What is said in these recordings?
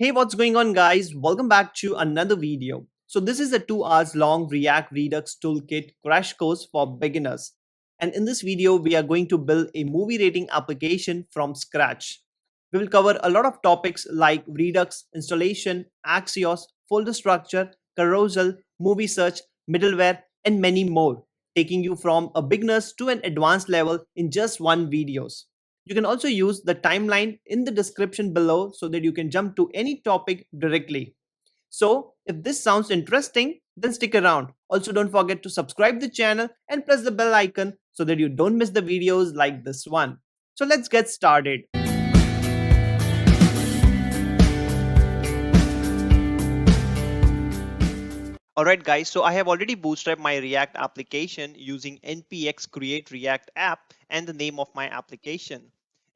Hey, what's going on, guys? Welcome back to another video. So this is a 2 hours long React Redux Toolkit crash course for beginners. And in this video, we are going to build a movie rating application from scratch. We will cover a lot of topics like Redux installation, Axios, folder structure, Carousel, movie search, middleware, and many more, taking you from a beginners to an advanced level in just one videos. You can also use the timeline in the description below so that you can jump to any topic directly. So, if this sounds interesting, then stick around. Also, don't forget to subscribe the channel and press the bell icon so that you don't miss the videos like this one. So, let's get started. Alright guys, so I have already bootstrapped my React application using npx create react app and the name of my application.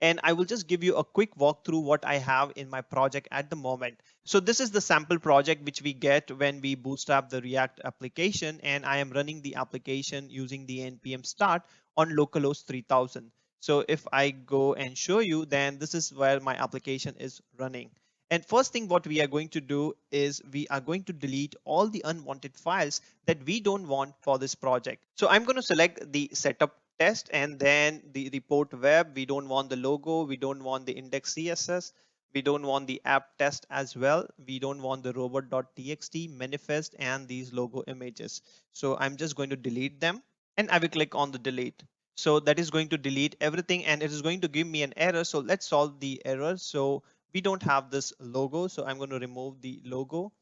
And I will just give you a quick walkthrough what I have in my project at the moment. So this is the sample project which we get when we bootstrap the React application, and I am running the application using the npm start on localhost 3000. So if I go and show you, then this is where my application is running. And first thing what we are going to do is we are going to delete all the unwanted files that we don't want for this project. So I'm going to select the setup test and then the report web. We don't want the logo. We don't want the index CSS. We don't want the app test as well. We don't want the robot.txt, manifest, and these logo images. So I'm just going to delete them and I will click on the delete. So that is going to delete everything and it is going to give me an error. So let's solve the error. So we don't have this logo, so I'm going to remove the logo.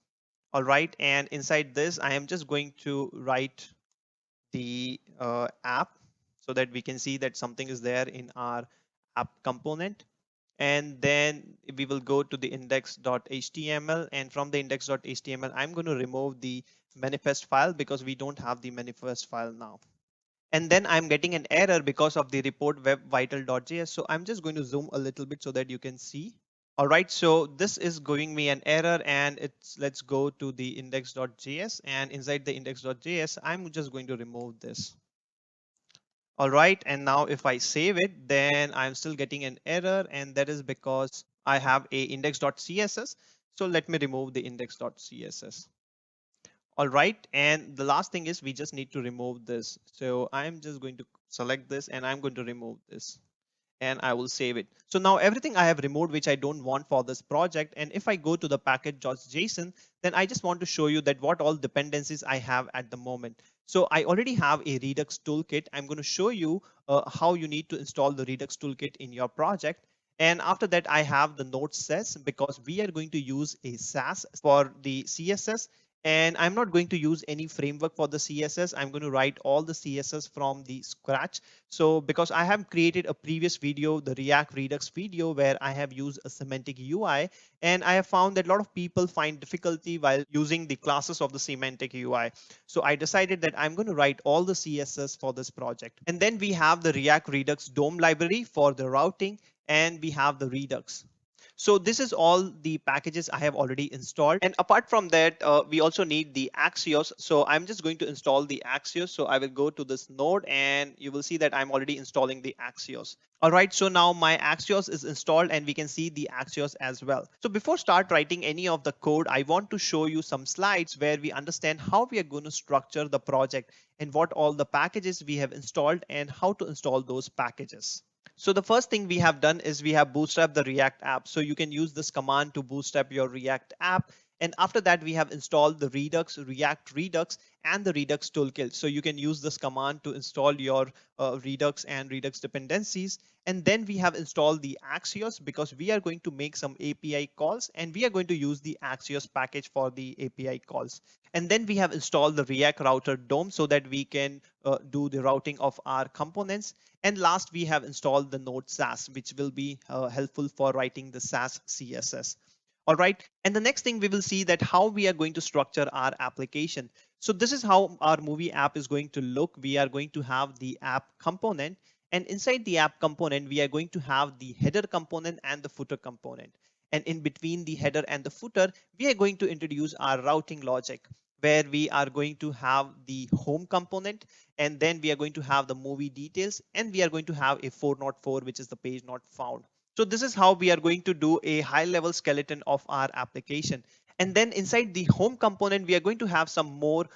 All right, and inside this I am just going to write the app so that we can see that something is there in our app component. And then we will go to the index.html, and from the index.html I'm going to remove the manifest file because we don't have the manifest file now. And then I'm getting an error because of the report web vital.js. So I'm just going to zoom a little bit so that you can see. All right, so this is giving me an error, and let's go to the index.js, and inside the index.js, I'm just going to remove this. All right, and now if I save it, then I'm still getting an error, and that is because I have a index.css. So let me remove the index.css. All right, and the last thing is we just need to remove this. So I'm just going to select this and I'm going to remove this, and I will save it. So now everything I have removed which I don't want for this project. And if I go to the package.json, then I just want to show you that what all dependencies I have at the moment. So I already have a Redux toolkit. I'm going to show you how you need to install the Redux toolkit in your project. And after that, I have the Node-SASS because we are going to use a SASS for the CSS. And I'm not going to use any framework for the CSS. I'm going to write all the CSS from the scratch. So because I have created a previous video, the React Redux video, where I have used a semantic UI, and I have found that a lot of people find difficulty while using the classes of the semantic UI. So I decided that I'm going to write all the CSS for this project. And then we have the React Redux DOM library for the routing, and we have the Redux. So this is all the packages I have already installed. And apart from that, we also need the Axios. So I'm just going to install the Axios. So I will go to this node and you will see that I'm already installing the Axios. All right, so now my Axios is installed and we can see the Axios as well. So before start writing any of the code, I want to show you some slides where we understand how we are going to structure the project and what all the packages we have installed and how to install those packages. So the first thing we have done is we have bootstrapped the React app. So you can use this command to bootstrap your React app. And after that, we have installed the Redux, React Redux, and the Redux Toolkit. So you can use this command to install your Redux and Redux dependencies. And then we have installed the Axios because we are going to make some API calls and we are going to use the Axios package for the API calls. And then we have installed the React Router DOM so that we can do the routing of our components. And last, we have installed the Node-SASS, which will be helpful for writing the SASS CSS. All right. And the next thing we will see that how we are going to structure our application. So this is how our movie app is going to look. We are going to have the app component, and inside the app component, we are going to have the header component and the footer component. And in between the header and the footer, we are going to introduce our routing logic, where we are going to have the home component, and then we are going to have the movie details, and we are going to have a 404, which is the page not found. So this is how we are going to do a high level skeleton of our application. And then inside the home component, we are going to have some more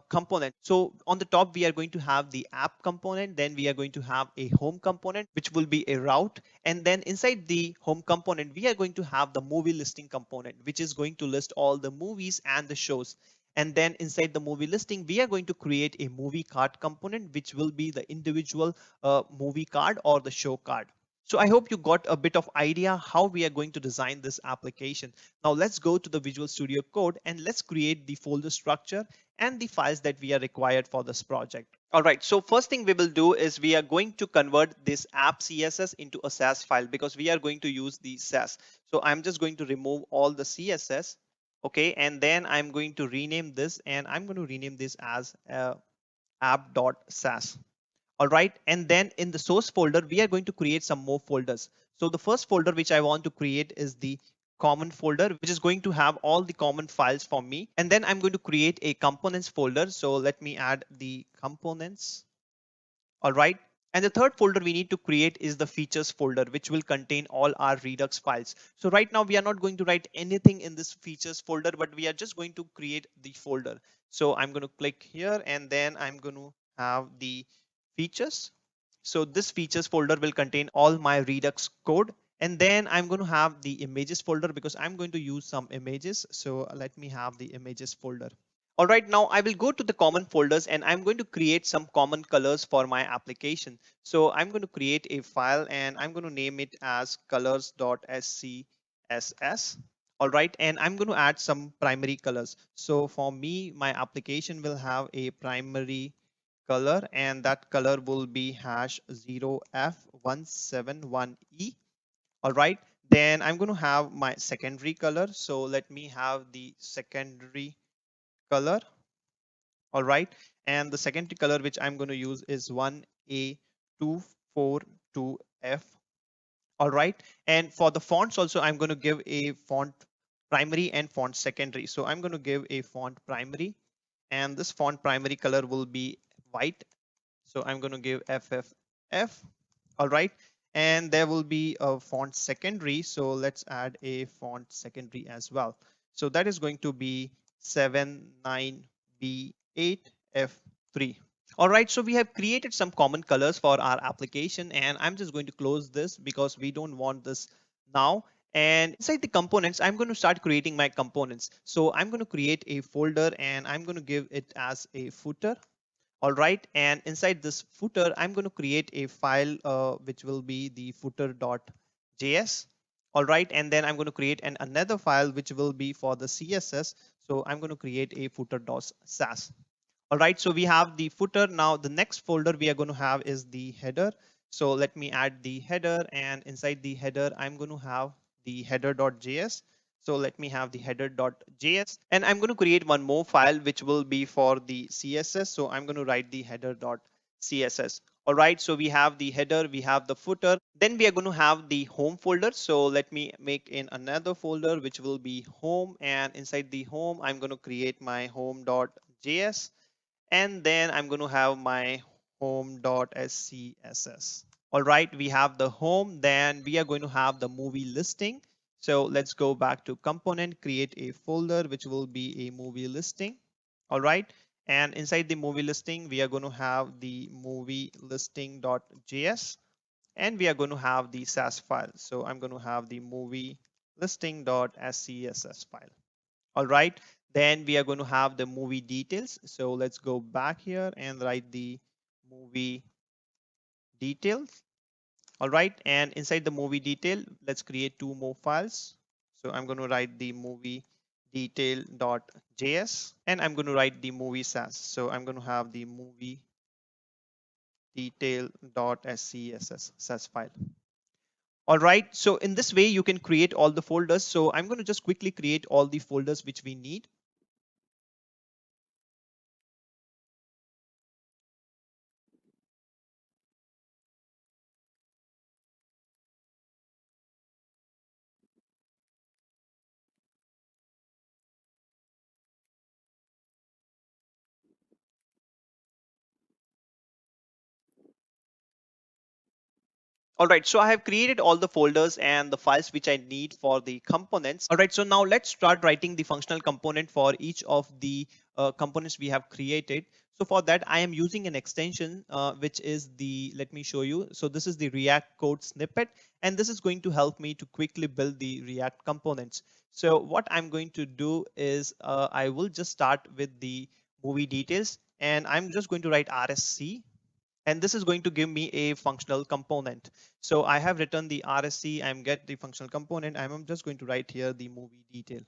components. So on the top, we are going to have the app component. Then we are going to have a home component, which will be a route. And then inside the home component, we are going to have the movie listing component, which is going to list all the movies and the shows. And then inside the movie listing, we are going to create a movie card component, which will be the individual movie card or the show card. So I hope you got a bit of idea how we are going to design this application. Now let's go to the Visual Studio Code and let's create the folder structure and the files that we are required for this project. All right, so first thing we will do is we are going to convert this app.CSS into a SAS file because we are going to use the SAS. So I'm just going to remove all the CSS. Okay, and then I'm going to rename this and I'm going to rename this as app.SAS. All right, and then in the source folder we are going to create some more folders. So the first folder which I want to create is the common folder, which is going to have all the common files for me. And then I'm going to create a components folder. So let me add the components. All right, and the third folder we need to create is the features folder, which will contain all our Redux files. So right now we are not going to write anything in this features folder, but we are just going to create the folder. So I'm going to click here and then I'm going to have the features. So this features folder will contain all my Redux code. And then I'm going to have the images folder because I'm going to use some images. So let me have the images folder. All right, now I will go to the common folders and I'm going to create some common colors for my application. So I'm going to create a file and I'm going to name it as colors.scss. All right, and I'm going to add some primary colors. So for me, my application will have a primary color and that color will be hash 0F171E. All right, then I'm going to have my secondary color. So let me have the secondary color. All right, and the secondary color which I'm going to use is 1A242F. All right, and for the fonts also I'm going to give a font primary and font secondary. So I'm going to give a font primary and this font primary color will be white. So I'm going to give FFF. All right, and there will be a font secondary. So let's add a font secondary as well. So that is going to be 79B8F3. All right, so we have created some common colors for our application and I'm just going to close this because we don't want this now. And inside the components, I'm going to start creating my components. So I'm going to create a folder and I'm going to give it as a footer. All right, and inside this footer, I'm going to create a file which will be the footer.js. All right, and then I'm going to create another file which will be for the CSS. So I'm going to create a footer.sass. All right, so we have the footer. Now the next folder we are going to have is the header. So let me add the header, and inside the header, I'm going to have the header.js. So let me have the header.js, and I'm going to create one more file which will be for the CSS. So I'm going to write the header.css. All right, so we have the header, we have the footer, then we are going to have the home folder. So let me make in another folder which will be home, and inside the home, I'm going to create my home.js, and then I'm going to have my home.scss. All right, we have the home, then we are going to have the movie listing. So let's go back to component, create a folder which will be a movie listing. All right, and inside the movie listing, we are going to have the movie listing.js, and we are going to have the SAS file. So I'm going to have the movie listing.scss file. All right, then we are going to have the movie details. So let's go back here and write the movie details. All right, and inside the movie detail, let's create two more files. So I'm going to write the movie detail.js and I'm going to write the movie SAS. So I'm going to have the movie detail.scss SAS file. All right, so in this way you can create all the folders. So I'm going to just quickly create all the folders which we need. All right, so I have created all the folders and the files which I need for the components. All right, so now let's start writing the functional component for each of the components we have created. So for that, I am using an extension, which is the, let me show you. So this is the React code snippet, and this is going to help me to quickly build the React components. So what I'm going to do is I will just start with the movie details, and I'm just going to write RSC, and this is going to give me a functional component. So I have written the RSC, I'm get the functional component. I'm just going to write here the movie detail.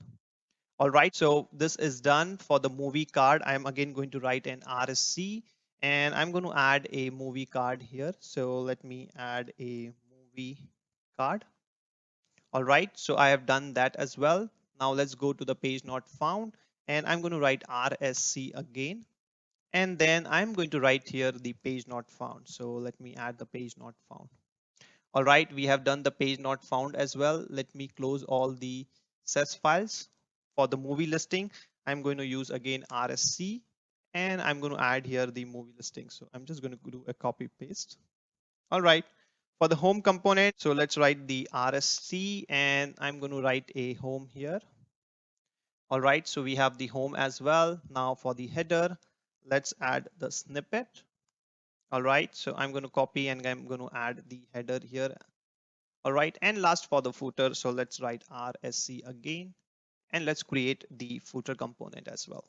All right, so this is done for the movie card. I'm again going to write an RSC, and I'm going to add a movie card here. So let me add a movie card. All right, so I have done that as well. Now let's go to the page not found, and I'm going to write RSC again. And then I'm going to write here the page not found. So let me add the page not found. All right, we have done the page not found as well. Let me close all the SES files. For the movie listing, I'm going to use again RSC, and I'm going to add here the movie listing. So I'm just going to do a copy paste. All right, for the home component, so let's write the RSC, and I'm going to write a home here. All right, so we have the home as well. Now for the header, let's add the snippet. All right, so I'm going to copy and I'm going to add the header here. All right, and last for the footer, so let's write RSC again, and let's create the footer component as well.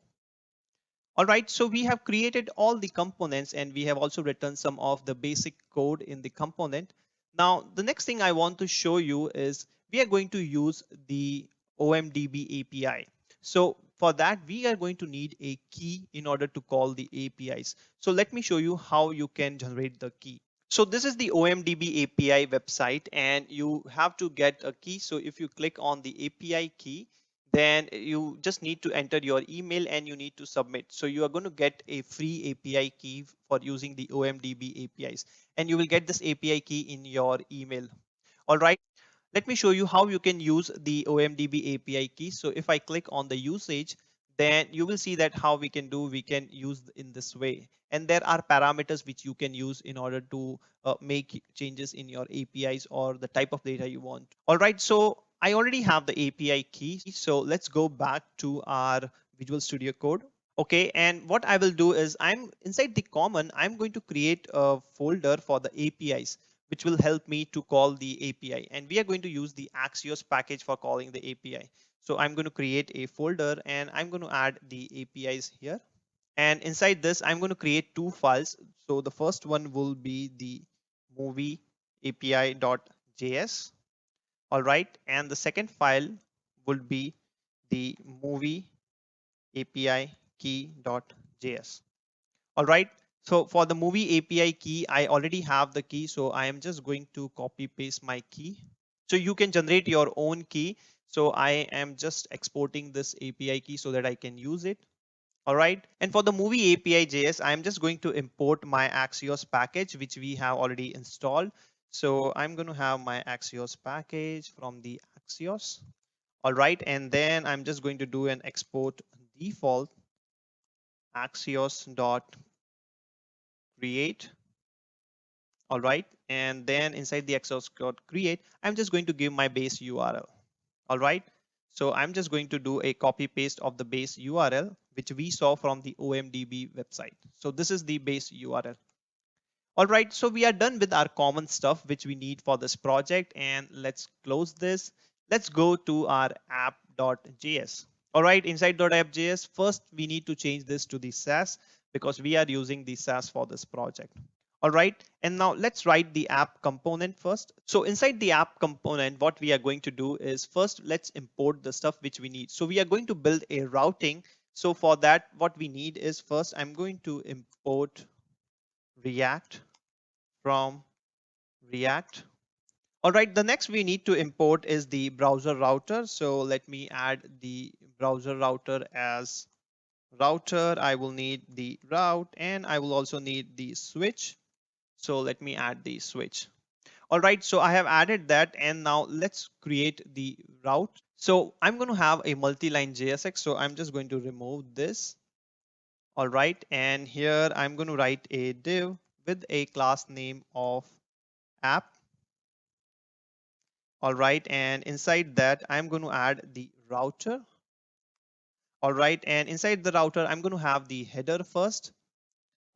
All right, so we have created all the components, and we have also written some of the basic code in the component. Now, the next thing I want to show you is we are going to use the OMDB API. So for that, we are going to need a key in order to call the APIs. So let me show you how you can generate the key. So this is the OMDB API website, and you have to get a key. So if you click on the API key, then you just need to enter your email and you need to submit. So you are going to get a free API key for using the OMDB APIs, and you will get this API key in your email. All right. Let me show you how you can use the OMDB API key. So if I click on the usage, then you will see that how we can use in this way. And there are parameters which you can use in order to make changes in your APIs or the type of data you want. All right, so I already have the API key. So let's go back to our Visual Studio Code. Okay, and what I will do is I'm inside the common, I'm going to create a folder for the APIs, which will help me to call the API. And we are going to use the Axios package for calling the API. So I'm going to create a folder and I'm going to add the APIs here. And inside this, I'm going to create two files. So the first one will be the movie API.js. All right. And the second file will be the movie API key.js. All right. So for the movie API key, I already have the key. So I am just going to copy paste my key. So you can generate your own key. So I am just exporting this API key so that I can use it. All right. And for the movie API JS, I'm just going to import my Axios package, which we have already installed. So I'm going to have my Axios package from the Axios. All right. And then I'm just going to do an export default axios.create. All right. And then inside the axios.create, I'm just going to give my base URL. All right. So I'm just going to do a copy paste of the base URL, which we saw from the OMDB website. So this is the base URL. All right. So we are done with our common stuff, which we need for this project. And let's close this. Let's go to our app.js. All right. Inside .app.js, first we need to change this to the SASS because we are using the SASS for this project. All right, and now let's write the app component first. So inside the app component, what we are going to do is first let's import the stuff which we need. So we are going to build a routing. So for that, what we need is first I'm going to import React from React. All right, the next we need to import is the browser router. So let me add the browser router as router. I will need the route and I will also need the switch. So let me add the switch. All right, so I have added that, and now let's create the route. So I'm going to have a multi-line JSX. So I'm just going to remove this. All right, and here I'm going to write a div with a class name of app. All right, and inside that I'm going to add the router. All right, and inside the router I'm going to have the header first.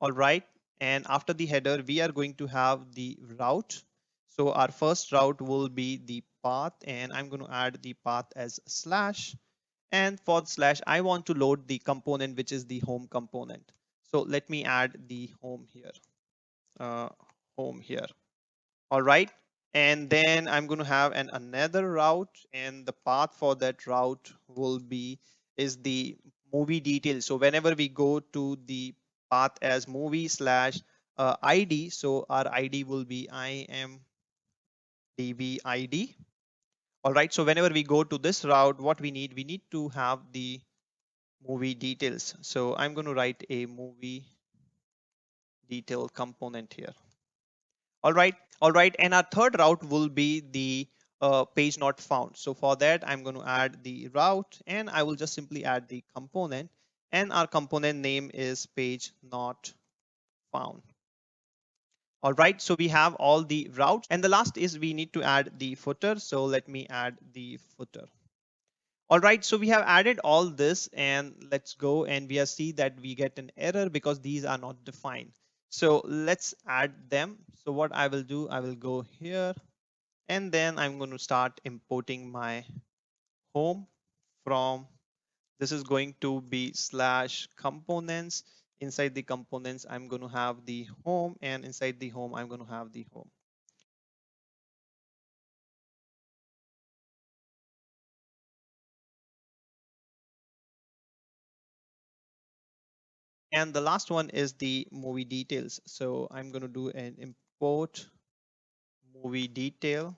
All right, and after the header we are going to have the route. So our first route will be the path, and I'm going to add the path as slash, and for slash I want to load the component which is the home component. So let me add the home here, uh, home here. All right, and then I'm going to have another route, and the path for that route will be is the movie details. So whenever we go to the path as movie slash id, so our id will be imdb id. All right, so whenever we go to this route, what we need to have the movie details. So I'm going to write a movie detail component here. All right, all right, and our third route will be the page not found. So for that I'm going to add the route, and I will just simply add the component, and our component name is page not found. All right, so we have all the routes, and the last is we need to add the footer. So let me add the footer. All right, so we have added all this, and let's go and we see that we get an error because these are not defined. So let's add them. So what I will do, I will go here, and then I'm going to start importing my home from, this is going to be slash components. Inside the components I'm going to have the home, and inside the home I'm going to have the home. And the last one is the movie details. So I'm going to do an import movie detail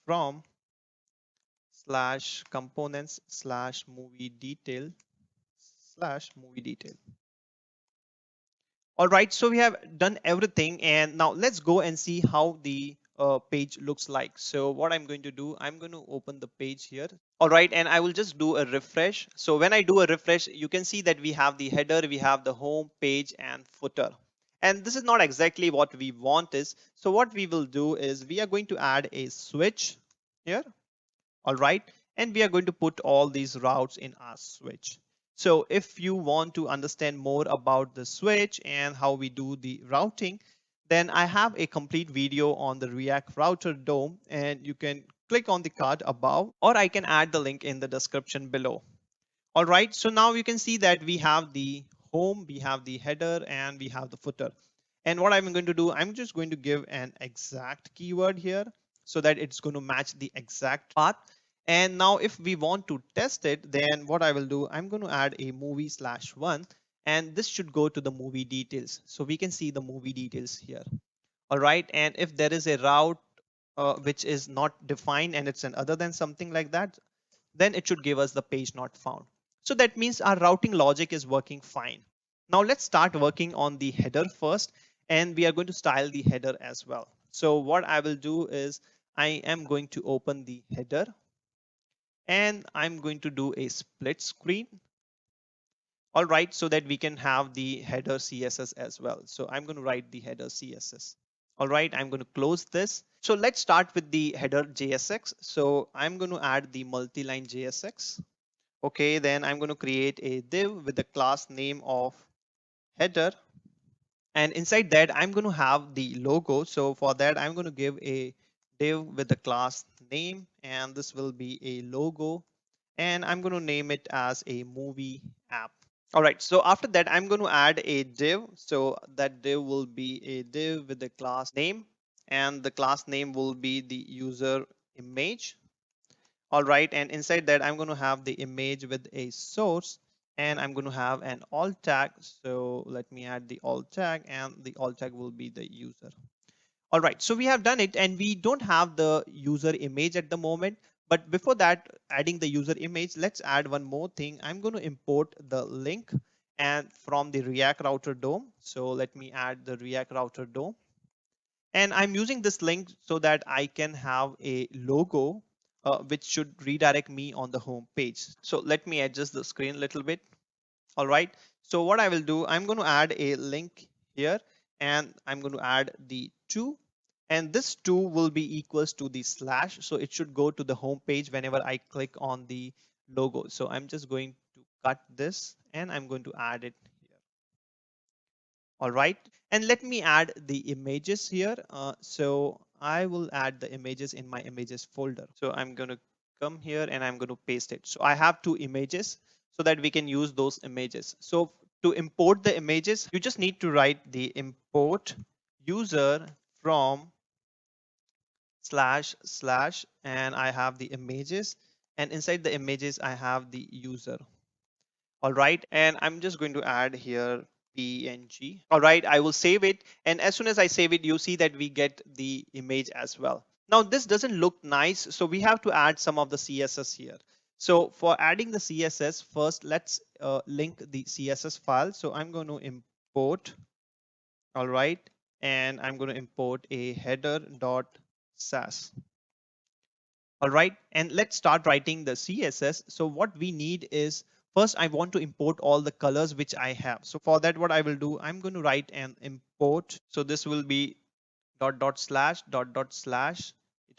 from slash components slash movie detail slash movie detail. All right, so we have done everything, and now let's go and see how the page looks like. So what I'm going to do, I'm going to open the page here. All right, and I will just do a refresh. So when I do a refresh, you can see that we have the header, we have the home page and footer. And this is not exactly what we want is. So what we will do is we are going to add a switch here. All right, and we are going to put all these routes in our switch. So if you want to understand more about the switch and how we do the routing, then I have a complete video on the React Router DOM, and you can click on the card above, or I can add the link in the description below. All right, so now you can see that we have the home, we have the header, and we have the footer. And what I'm going to do, I'm just going to give an exact keyword here so that it's going to match the exact path. And now if we want to test it, then what I will do, I'm going to add a movie slash one, and this should go to the movie details. So we can see the movie details here. All right, and if there is a route which is not defined and it's an other than something like that, then it should give us the page not found. So that means our routing logic is working fine. Now let's start working on the header first, and we are going to style the header as well. So what I will do is I am going to open the header, and I'm going to do a split screen. All right, so that we can have the header CSS as well. So I'm going to write the header CSS. All right, I'm going to close this. So let's start with the header JSX. So I'm going to add the multi-line JSX. Okay, then I'm going to create a div with the class name of header. And inside that, I'm going to have the logo. So for that, I'm going to give a div with the class name, and this will be a logo. And I'm going to name it as a movie app. All right, so after that, I'm going to add a div. So that div will be a div with the class name, and the class name will be the user image. All right, and inside that I'm going to have the image with a source, and I'm going to have an alt tag. So let me add the alt tag, and the alt tag will be the user. All right, so we have done it, and we don't have the user image at the moment. But before that, adding the user image, let's add one more thing. I'm going to import the link and from the React Router DOM. So let me add the React Router DOM. And I'm using this link so that I can have a logo which should redirect me on the home page. So let me adjust the screen a little bit. All right. So what I will do, I'm going to add a link here, and I'm going to add the to, And this 2 will be equals to the slash. So it should go to the home page whenever I click on the logo. So I'm just going to cut this and I'm going to add it here. All right. And let me add the images here. So I will add the images in my images folder. So I'm going to come here and I'm going to paste it. So I have 2 images so that we can use those images. So to import the images, you just need to write the import user from // and I have the images, and inside the images I have the user. All right, and I'm just going to add here png. All right, I will save it, and as soon as I save it, you see that we get the image as well. Now this doesn't look nice, so we have to add some of the CSS here. So for adding the CSS, first let's link the CSS file. So I'm going to import. All right, and I'm going to import a header.sass. All right, and let's start writing the CSS. So what we need is, first I want to import all the colors which I have. So for that, what I will do, I'm going to write an import. So this will be .. It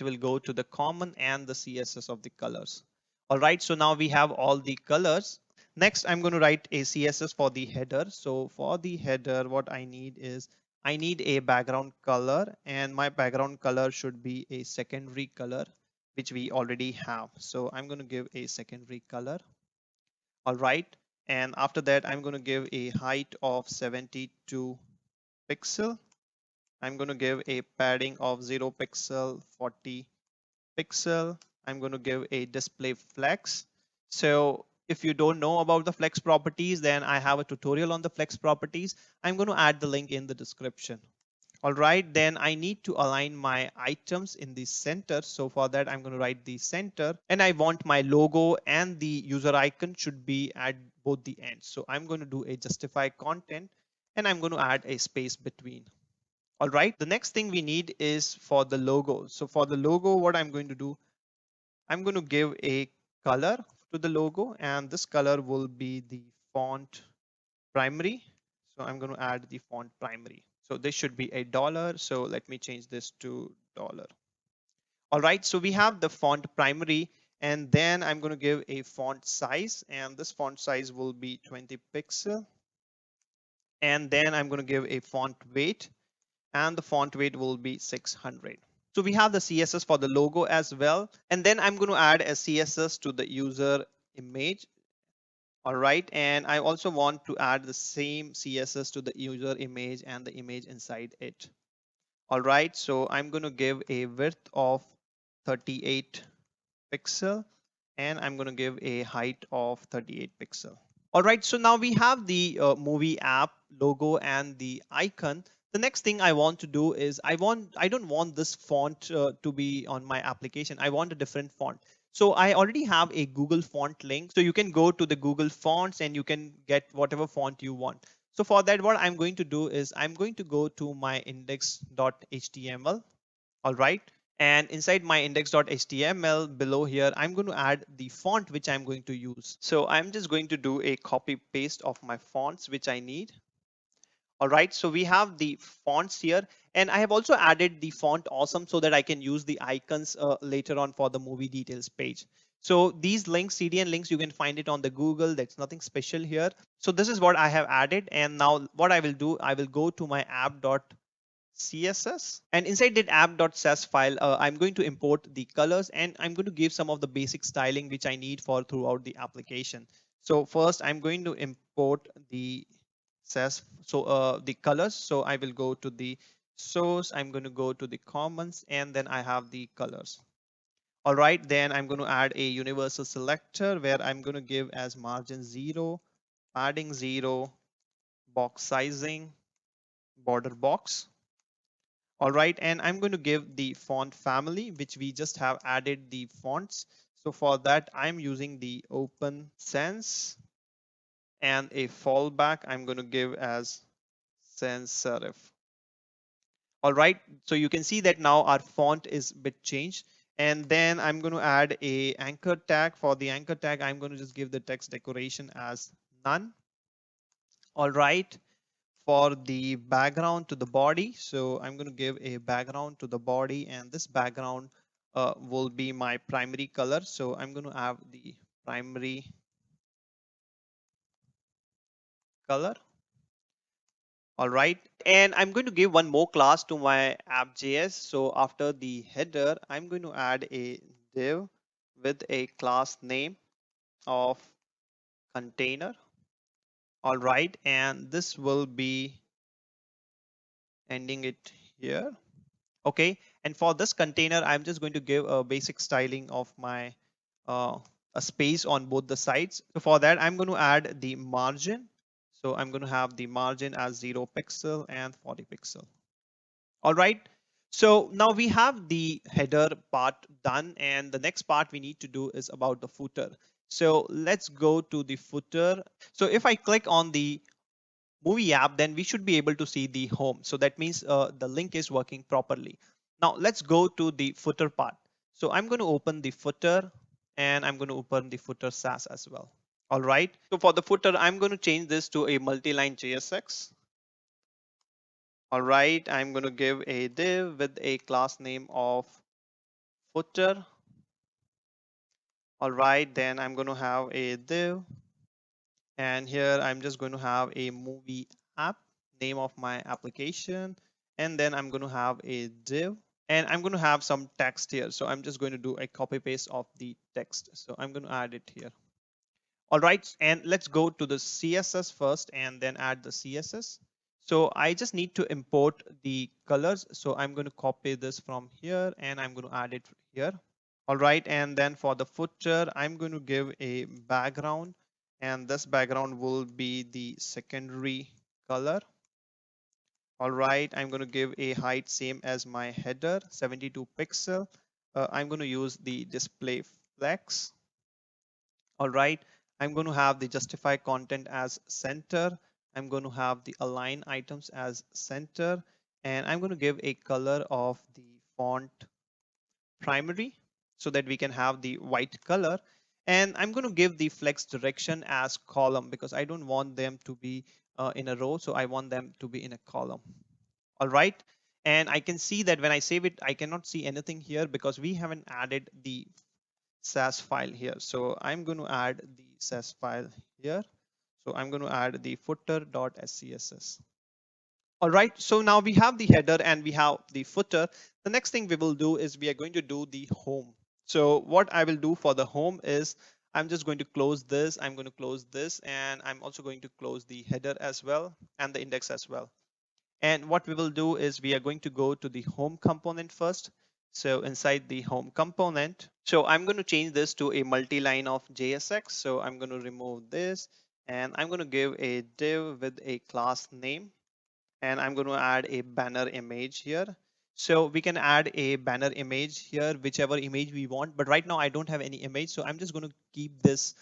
will go to the common and the CSS of the colors. All right, so now we have all the colors. Next, I'm going to write a CSS for the header. So for the header, what I need is, I need a background color, and my background color should be a secondary color, which we already have. So I'm going to give a secondary color. All right. And after that, I'm going to give a height of 72 pixel. I'm going to give a padding of 0 pixel, 40 pixel. I'm going to give a display flex. So if you don't know about the flex properties, then I have a tutorial on the flex properties. I'm going to add the link in the description. All right, then I need to align my items in the center. So for that, I'm going to write the center, and I want my logo and the user icon should be at both the ends. So I'm going to do a justify content, and I'm going to add a space between. All right, the next thing we need is for the logo. So for the logo, what I'm going to do, I'm going to give a color to the logo, and this color will be the font primary. So I'm going to add the font primary. So this should be $1. So let me change this to $. All right, so we have the font primary, and then I'm going to give a font size, and this font size will be 20 pixel. And then I'm going to give a font weight, and the font weight will be 600. So we have the CSS for the logo as well. And then I'm going to add a CSS to the user image. All right, and I also want to add the same CSS to the user image and the image inside it. All right, so I'm going to give a width of 38 pixel, and I'm going to give a height of 38 pixel. All right, so now we have the movie app logo and the icon. The next thing I want to do is I don't want this font to be on my application. I want a different font. So I already have a Google font link. So you can go to the Google fonts and you can get whatever font you want. So for that, what I'm going to do is I'm going to go to my index.html. All right. And inside my index.html below here, I'm going to add the font which I'm going to use. So I'm just going to do a copy paste of my fonts which I need. All right, so we have the fonts here, and I have also added the font awesome so that I can use the icons later on for the movie details page. So these links, CDN links, you can find it on the Google. That's nothing special here. So this is what I have added. And now what I will do, I will go to my app.CSS, and inside that app.sass file, I'm going to import the colors, and I'm going to give some of the basic styling which I need for throughout the application. So first I'm going to import the says the colors. So I will go to the source, I'm going to go to the commons, and then I have the colors. All right, then I'm going to add a universal selector where I'm going to give as margin 0, padding 0, box sizing, border box. All right, and I'm going to give the font family which we just have added the fonts. So for that, I'm using the open sans, and a fallback I'm going to give as sans serif. All right, so you can see that now our font is a bit changed. And then I'm going to add a anchor tag. For the anchor tag, I'm going to just give the text decoration as none. All right, for the background to the body. So I'm going to give a background to the body, and this background will be my primary color. So I'm going to have the primary color. All right. And I'm going to give one more class to my app.js. So after the header, I'm going to add a div with a class name of container. All right. And this will be ending it here. Okay. And for this container, I'm just going to give a basic styling of my a space on both the sides. So for that, I'm going to add the margin. So I'm going to have the margin as 0 pixel and 40 pixel. All right. So now we have the header part done, and the next part we need to do is about the footer. So let's go to the footer. So if I click on the movie app, then we should be able to see the home. So that means the link is working properly. Now let's go to the footer part. So I'm going to open the footer, and I'm going to open the footer SASS as well. All right. So for the footer, I'm going to change this to a multi-line JSX. All right, I'm going to give a div with a class name of footer. All right, then I'm going to have a div, and here I'm just going to have a movie app, name of my application, and then I'm going to have a div, and I'm going to have some text here. So I'm just going to do a copy paste of the text. So I'm going to add it here. All right, and let's go to the CSS first and then add the CSS. So I just need to import the colors. So I'm going to copy this from here and I'm going to add it here. All right, and then for the footer, I'm going to give a background, and this background will be the secondary color. All right, I'm going to give a height same as my header, 72 pixel. I'm going to use the display flex. All right, I'm going to have the justify content as center. I'm going to have the align items as center, and I'm going to give a color of the font primary so that we can have the white color. And I'm going to give the flex direction as column because I don't want them to be in a row. So I want them to be in a column. All right. And I can see that when I save it, I cannot see anything here because we haven't added the SAS file here. So I'm going to add the SAS file here. So I'm going to add the footer.scss. All right, so now we have the header and we have the footer. The next thing we will do is we are going to do the home. So what I will do for the home is I'm just going to close this. I'm going to close this, and I'm also going to close the header as well and the index as well. And what we will do is we are going to go to the home component first. So inside the home component, so I'm going to change this to a multi-line of JSX. So I'm going to remove this and I'm going to give a div with a class name, and I'm going to add a banner image here. So we can add a banner image here, whichever image we want. But right now I don't have any image. So I'm just going to keep this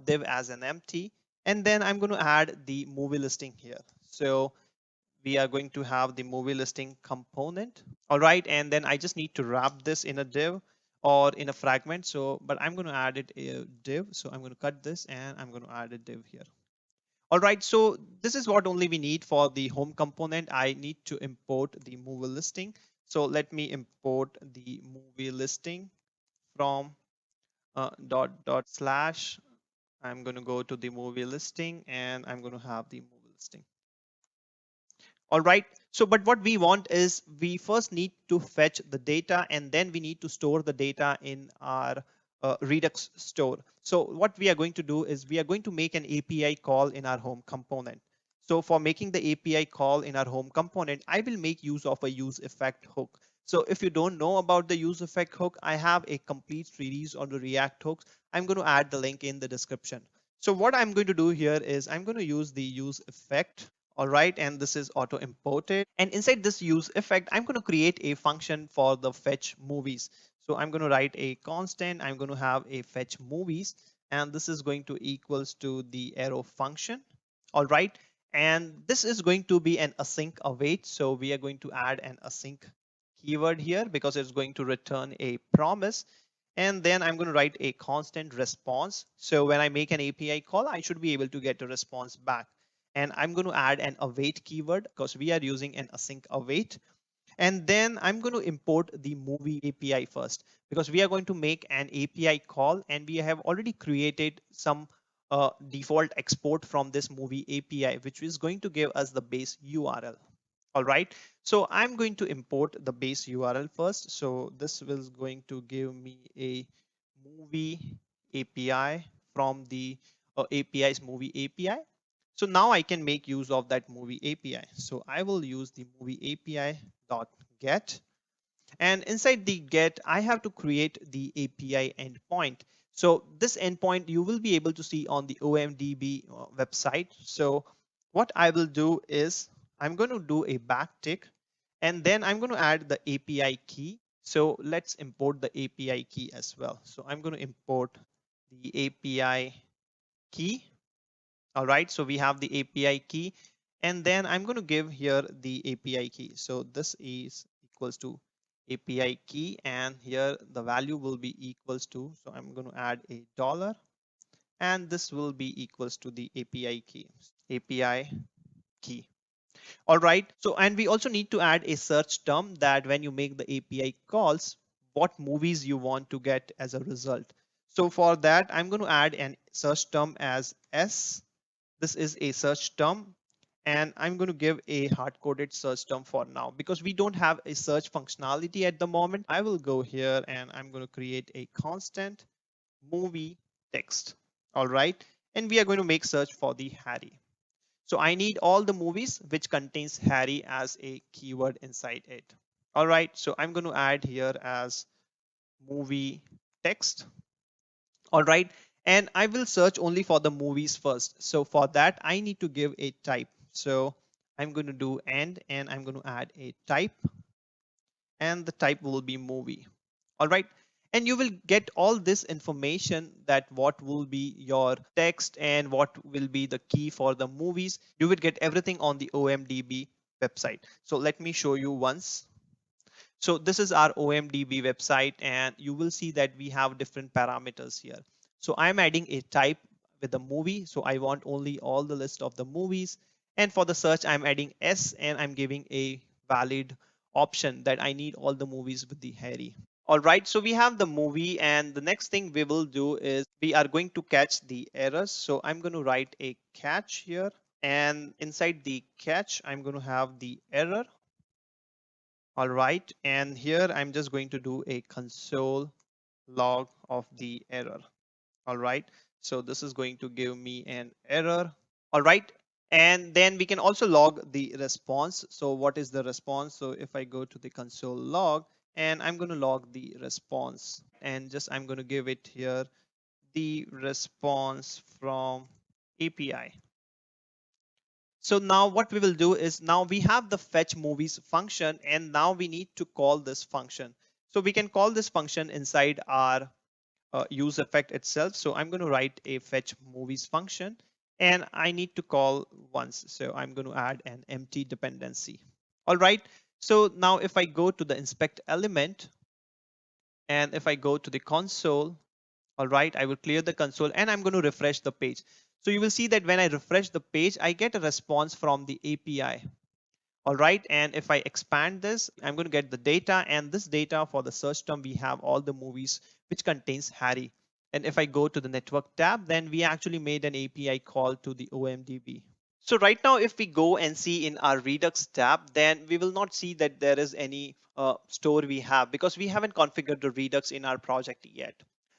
div as an empty. And then I'm going to add the movie listing here. So we are going to have the movie listing component. All right. And then I just need to wrap this in a div or in a fragment. So, but I'm going to add it a div. So I'm going to cut this and I'm going to add a div here. All right, so this is what only we need for the home component. I need to import the movie listing. So let me import the movie listing from dot slash. I'm going to go to the movie listing and I'm going to have the movie listing. All right, so but what we want is we first need to fetch the data and then we need to store the data in our Redux store. So what we are going to do is we are going to make an API call in our home component. So for making the API call in our home component, I will make use of a useEffect hook. So if you don't know about the useEffect hook, I have a complete series on the React hooks. I'm going to add the link in the description. So what I'm going to do here is I'm going to use the useEffect. All right, and this is auto imported. And inside this useEffect, I'm going to create a function for the fetch movies. So I'm going to write a constant. I'm going to have a fetch movies, and this is going to equals to the arrow function. All right, and this is going to be an async await. So we are going to add an async keyword here because it's going to return a promise. And then I'm going to write a constant response. So when I make an API call, I should be able to get a response back. and I'm going to add an await keyword because we are using an async await. And then I'm going to import the movie API first because we are going to make an API call, and we have already created some default export from this movie API, which is going to give us the base URL. All right. So I'm going to import the base URL first. So this is going to give me a movie API from the API's movie API. So now I can make use of that movie API. So I will use the movie API dot get, and inside the get I have to create the API endpoint. So this endpoint you will be able to see on the OMDB website. So what I will do is I'm going to do a backtick, and then I'm going to add the API key. So let's import the API key as well. So I'm going to import the API key. All right, so we have the API key, and then I'm going to give here the API key. So this is equals to API key, and here the value will be equals to, so I'm going to add a dollar, and this will be equals to the API key, API key. All right, so and we also need to add a search term that when you make the API calls, what movies you want to get as a result. So for that, I'm going to add an search term as S. This is a search term, and I'm going to give a hard-coded search term for now because we don't have a search functionality at the moment. I will go here and I'm going to create a constant movie text. All right, and we are going to make search for the Harry. So I need all the movies which contains Harry as a keyword inside it. All right, so I'm going to add here as movie text. All right, and I will search only for the movies first. So for that I need to give a type. So I'm going to do and I'm going to add a type, and the type will be movie. All right, and you will get all this information that what will be your text and what will be the key for the movies. You will get everything on the OMDB website. So let me show you once. So this is our OMDB website, and you will see that we have different parameters here. So I'm adding a type with the movie. So I want only all the list of the movies. And for the search, I'm adding S, and I'm giving a valid option that I need all the movies with the Harry. All right, so we have the movie, and the next thing we will do is we are going to catch the errors. So I'm going to write a catch here, and inside the catch, I'm going to have the error. All right, and here I'm just going to do a console log of the error. All right, so this is going to give me an error. All right, and then we can also log the response. So what is the response? So if I go to the console log, and I'm going to log the response, and just I'm going to give it here the response from API. So now what we will do is now we have the fetch movies function, and now we need to call this function. So we can call this function inside our useEffect itself. So I'm going to write a fetch movies function, and I need to call once. So I'm going to add an empty dependency. All right. So now if I go to the inspect element, and if I go to the console, all right, I will clear the console, and I'm going to refresh the page. So you will see that when I refresh the page, I get a response from the API. All right, and if I expand this, I'm going to get the data, and this data for the search term, we have all the movies which contains Harry. And if I go to the network tab, then we actually made an API call to the OMDB. So right now, if we go and see in our Redux tab, then we will not see that there is any store we have because we haven't configured the Redux in our project yet.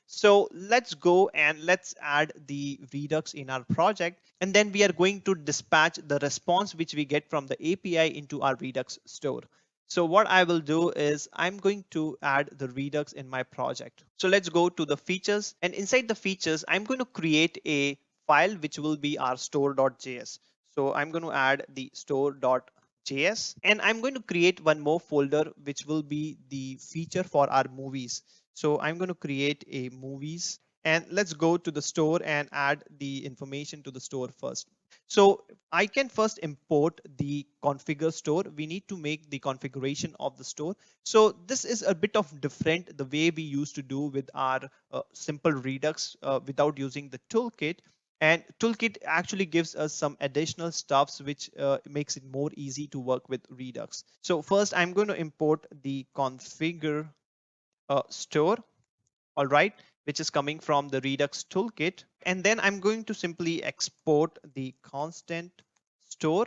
So let's go and let's add the Redux in our project, and then we are going to dispatch the response which we get from the API into our Redux store. So what I will do is I'm going to add the Redux in my project. So let's go to the features, and inside the features, I'm going to create a file which will be our store.js. So I'm going to add the store.js, and I'm going to create one more folder which will be the feature for our movies. So I'm going to create a movies, and let's go to the store and add the information to the store first. So I can first import the configure store. We need to make the configuration of the store. So this is a bit of different the way we used to do with our simple Redux without using the toolkit. And toolkit actually gives us some additional stuffs which makes it more easy to work with Redux. So first I'm going to import the configure store, all right, which is coming from the Redux toolkit. And then I'm going to simply export the constant store,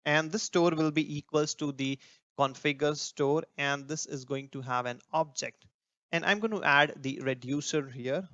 and this store will be equals to the configure store, and this is going to have an object. And I'm going to add the reducer here.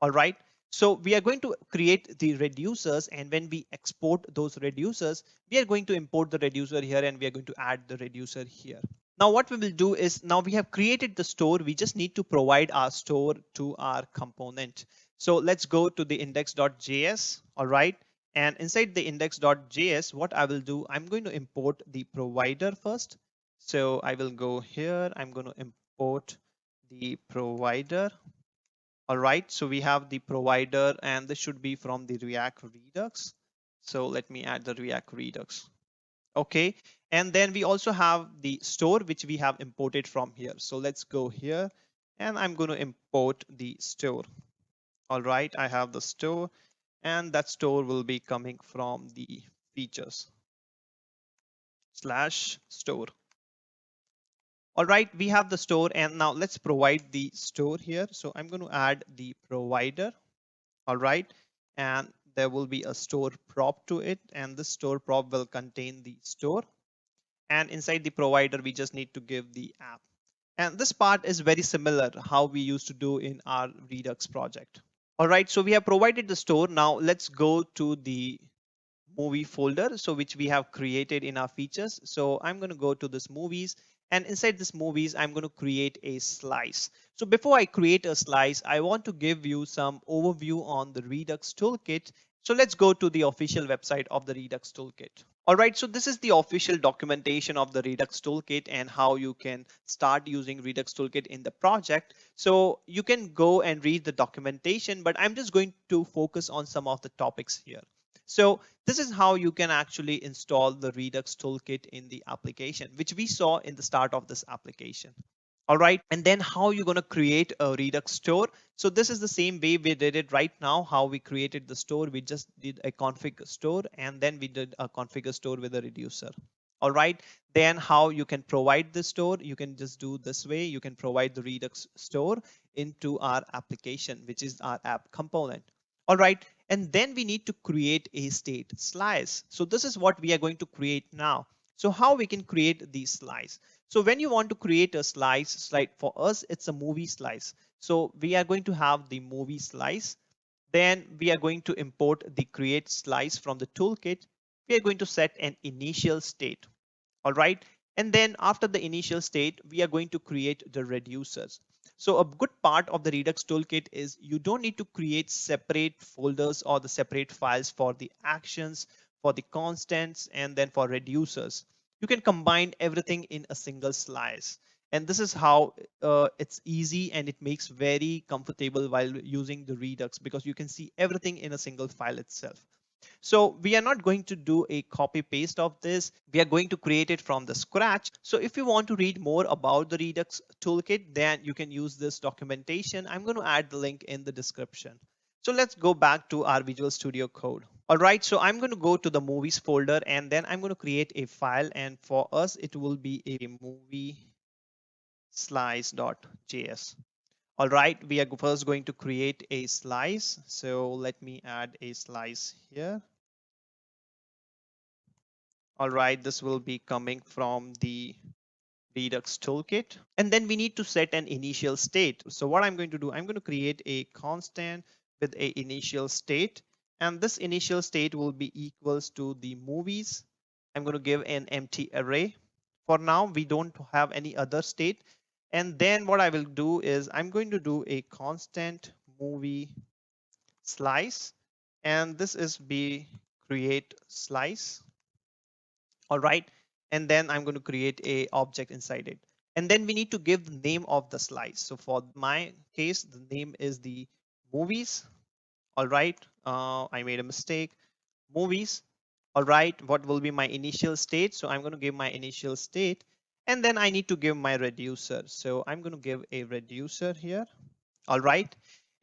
All right. So we are going to create the reducers, and when we export those reducers, we are going to import the reducer here, and we are going to add the reducer here. Now what we will do is, now we have created the store, we just need to provide our store to our component. So let's go to the index.js. All right. And inside the index.js, what I will do, I'm going to import the provider first. So I will go here, I'm going to import the provider. All right, so we have the provider, and this should be from the React Redux. So let me add the React Redux. Okay, and then we also have the store which we have imported from here. So let's go here, and I'm going to import the store. All right, I have the store, and that store will be coming from the features slash store. All right, we have the store, and now let's provide the store here. So I'm going to add the provider. All right, and there will be a store prop to it, and the store prop will contain the store, and inside the provider we just need to give the app. And this part is very similar how we used to do in our Redux project. All right, so we have provided the store. Now let's go to the movie folder, so which we have created in our features. So I'm going to go to this movies, and inside this movies I'm going to create a slice. So before I create a slice, I want to give you some overview on the Redux toolkit. So let's go to the official website of the Redux toolkit. All right, so this is the official documentation of the Redux toolkit and how you can start using Redux toolkit in the project. So you can go and read the documentation, but I'm just going to focus on some of the topics here. So this is how you can actually install the Redux toolkit in the application, which we saw in the start of this application. All right, and then how you're going to create a Redux store. So this is the same way we did it right now. How we created the store, we just did a config store, and then we did a configure store with a reducer. All right, then how you can provide the store, you can just do this way. You can provide the Redux store into our application, which is our app component. All right, and then we need to create a state slice. So this is what we are going to create now. So how we can create these slice? So when you want to create a slice, like for us, it's a movie slice. So we are going to have the movie slice. Then we are going to import the create slice from the toolkit. We are going to set an initial state. All right. And then after the initial state, we are going to create the reducers. So a good part of the Redux toolkit is you don't need to create separate folders or the separate files for the actions, for the constants, and then for reducers. You can combine everything in a single slice. And this is how it's easy, and it makes very comfortable while using the Redux, because you can see everything in a single file itself. So we are not going to do a copy paste of this. We are going to create it from the scratch. So if you want to read more about the Redux toolkit, then you can use this documentation. I'm going to add the link in the description. So let's go back to our Visual Studio Code. All right, so I'm going to go to the movies folder, and then I'm going to create a file. And for us, it will be a movie slice.js. All right, we are first going to create a slice. So let me add a slice here. All right, this will be coming from the Redux toolkit. And then we need to set an initial state. So what I'm going to do, I'm going to create a constant with a initial state. And this initial state will be equals to the movies. I'm going to give an empty array. For now, we don't have any other state. And then what I will do is I'm going to do a constant movie slice. And this is be create slice. All right, and then I'm going to create a object inside it, and then we need to give the name of the slice. So for my case, the name is the movies. All right, I made a mistake. Movies. All right, what will be my initial state? So I'm going to give my initial state, and then I need to give my reducer. So I'm going to give a reducer here. All right,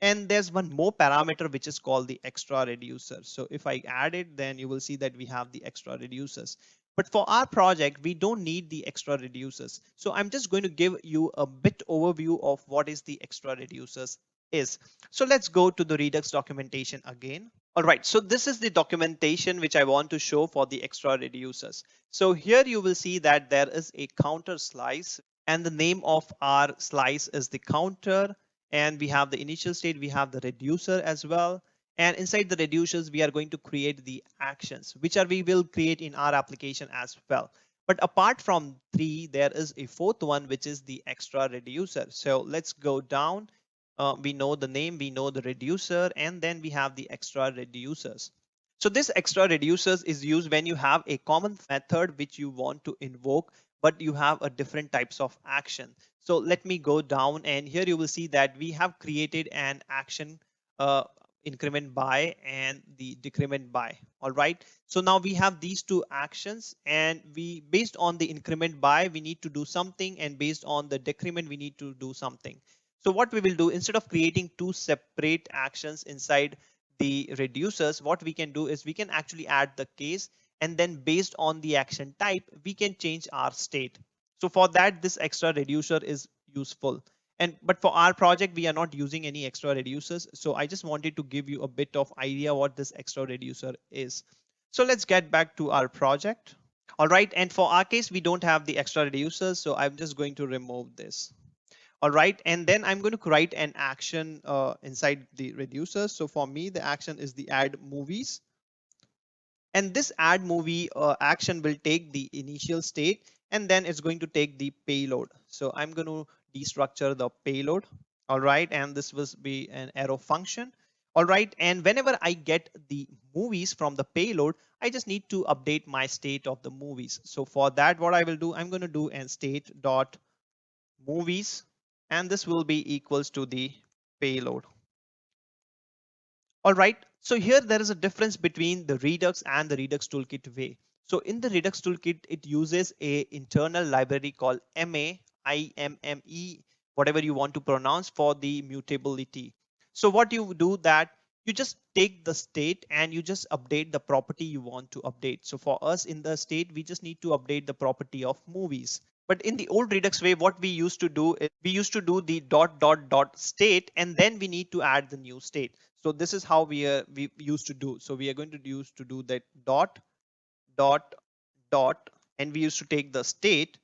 And there's one more parameter which is called the extra reducer. So if I add it, then you will see that we have the extra reducers. But for our project, we don't need the extra reducers. So I'm just going to give you a bit overview of what is the extra reducers is. So let's go to the Redux documentation again. All right, so this is the documentation which I want to show for the extra reducers. So here you will see that there is a counter slice, and the name of our slice is the counter, and we have the initial state, we have the reducer as well. And inside the reducers, we are going to create the actions, which are we will create in our application as well. But apart from three, there is a fourth one, which is the extra reducer. So let's go down. We know the name, we know the reducer, and then we have the extra reducers. So this extra reducers is used when you have a common method which you want to invoke, but you have a different types of action. So let me go down, and here you will see that we have created an action increment by and the decrement by. All right. So now we have these two actions, and we based on the increment by we need to do something, and based on the decrement we need to do something. So what we will do, instead of creating two separate actions inside the reducers, what we can do is we can actually add the case, and then based on the action type, we can change our state. So for that, this extra reducer is useful. But for our project, we are not using any extra reducers. So I just wanted to give you a bit of idea what this extra reducer is. So let's get back to our project. All right. And for our case, we don't have the extra reducers. So I'm just going to remove this. All right, and then I'm going to write an action inside the reducer. So for me, the action is the add movies. And this add movie action will take the initial state, and then it's going to take the payload. So I'm going to destructure the payload. All right, and this will be an arrow function. All right, and whenever I get the movies from the payload, I just need to update my state of the movies. So for that, what I will do, I'm going to do an state dot movies, and this will be equals to the payload. All right, so here there is a difference between the Redux and the Redux Toolkit way. So in the Redux Toolkit, it uses a internal library called IMME, whatever you want to pronounce, for the mutability. So what you do that you just take the state and you just update the property you want to update. So for us in the state, we just need to update the property of movies. But in the old Redux way, what we used to do is we used to do the dot dot dot state, and then we need to add the new state. So this is how we used to do. So we are going to use to do that dot dot dot, and we used to take the state,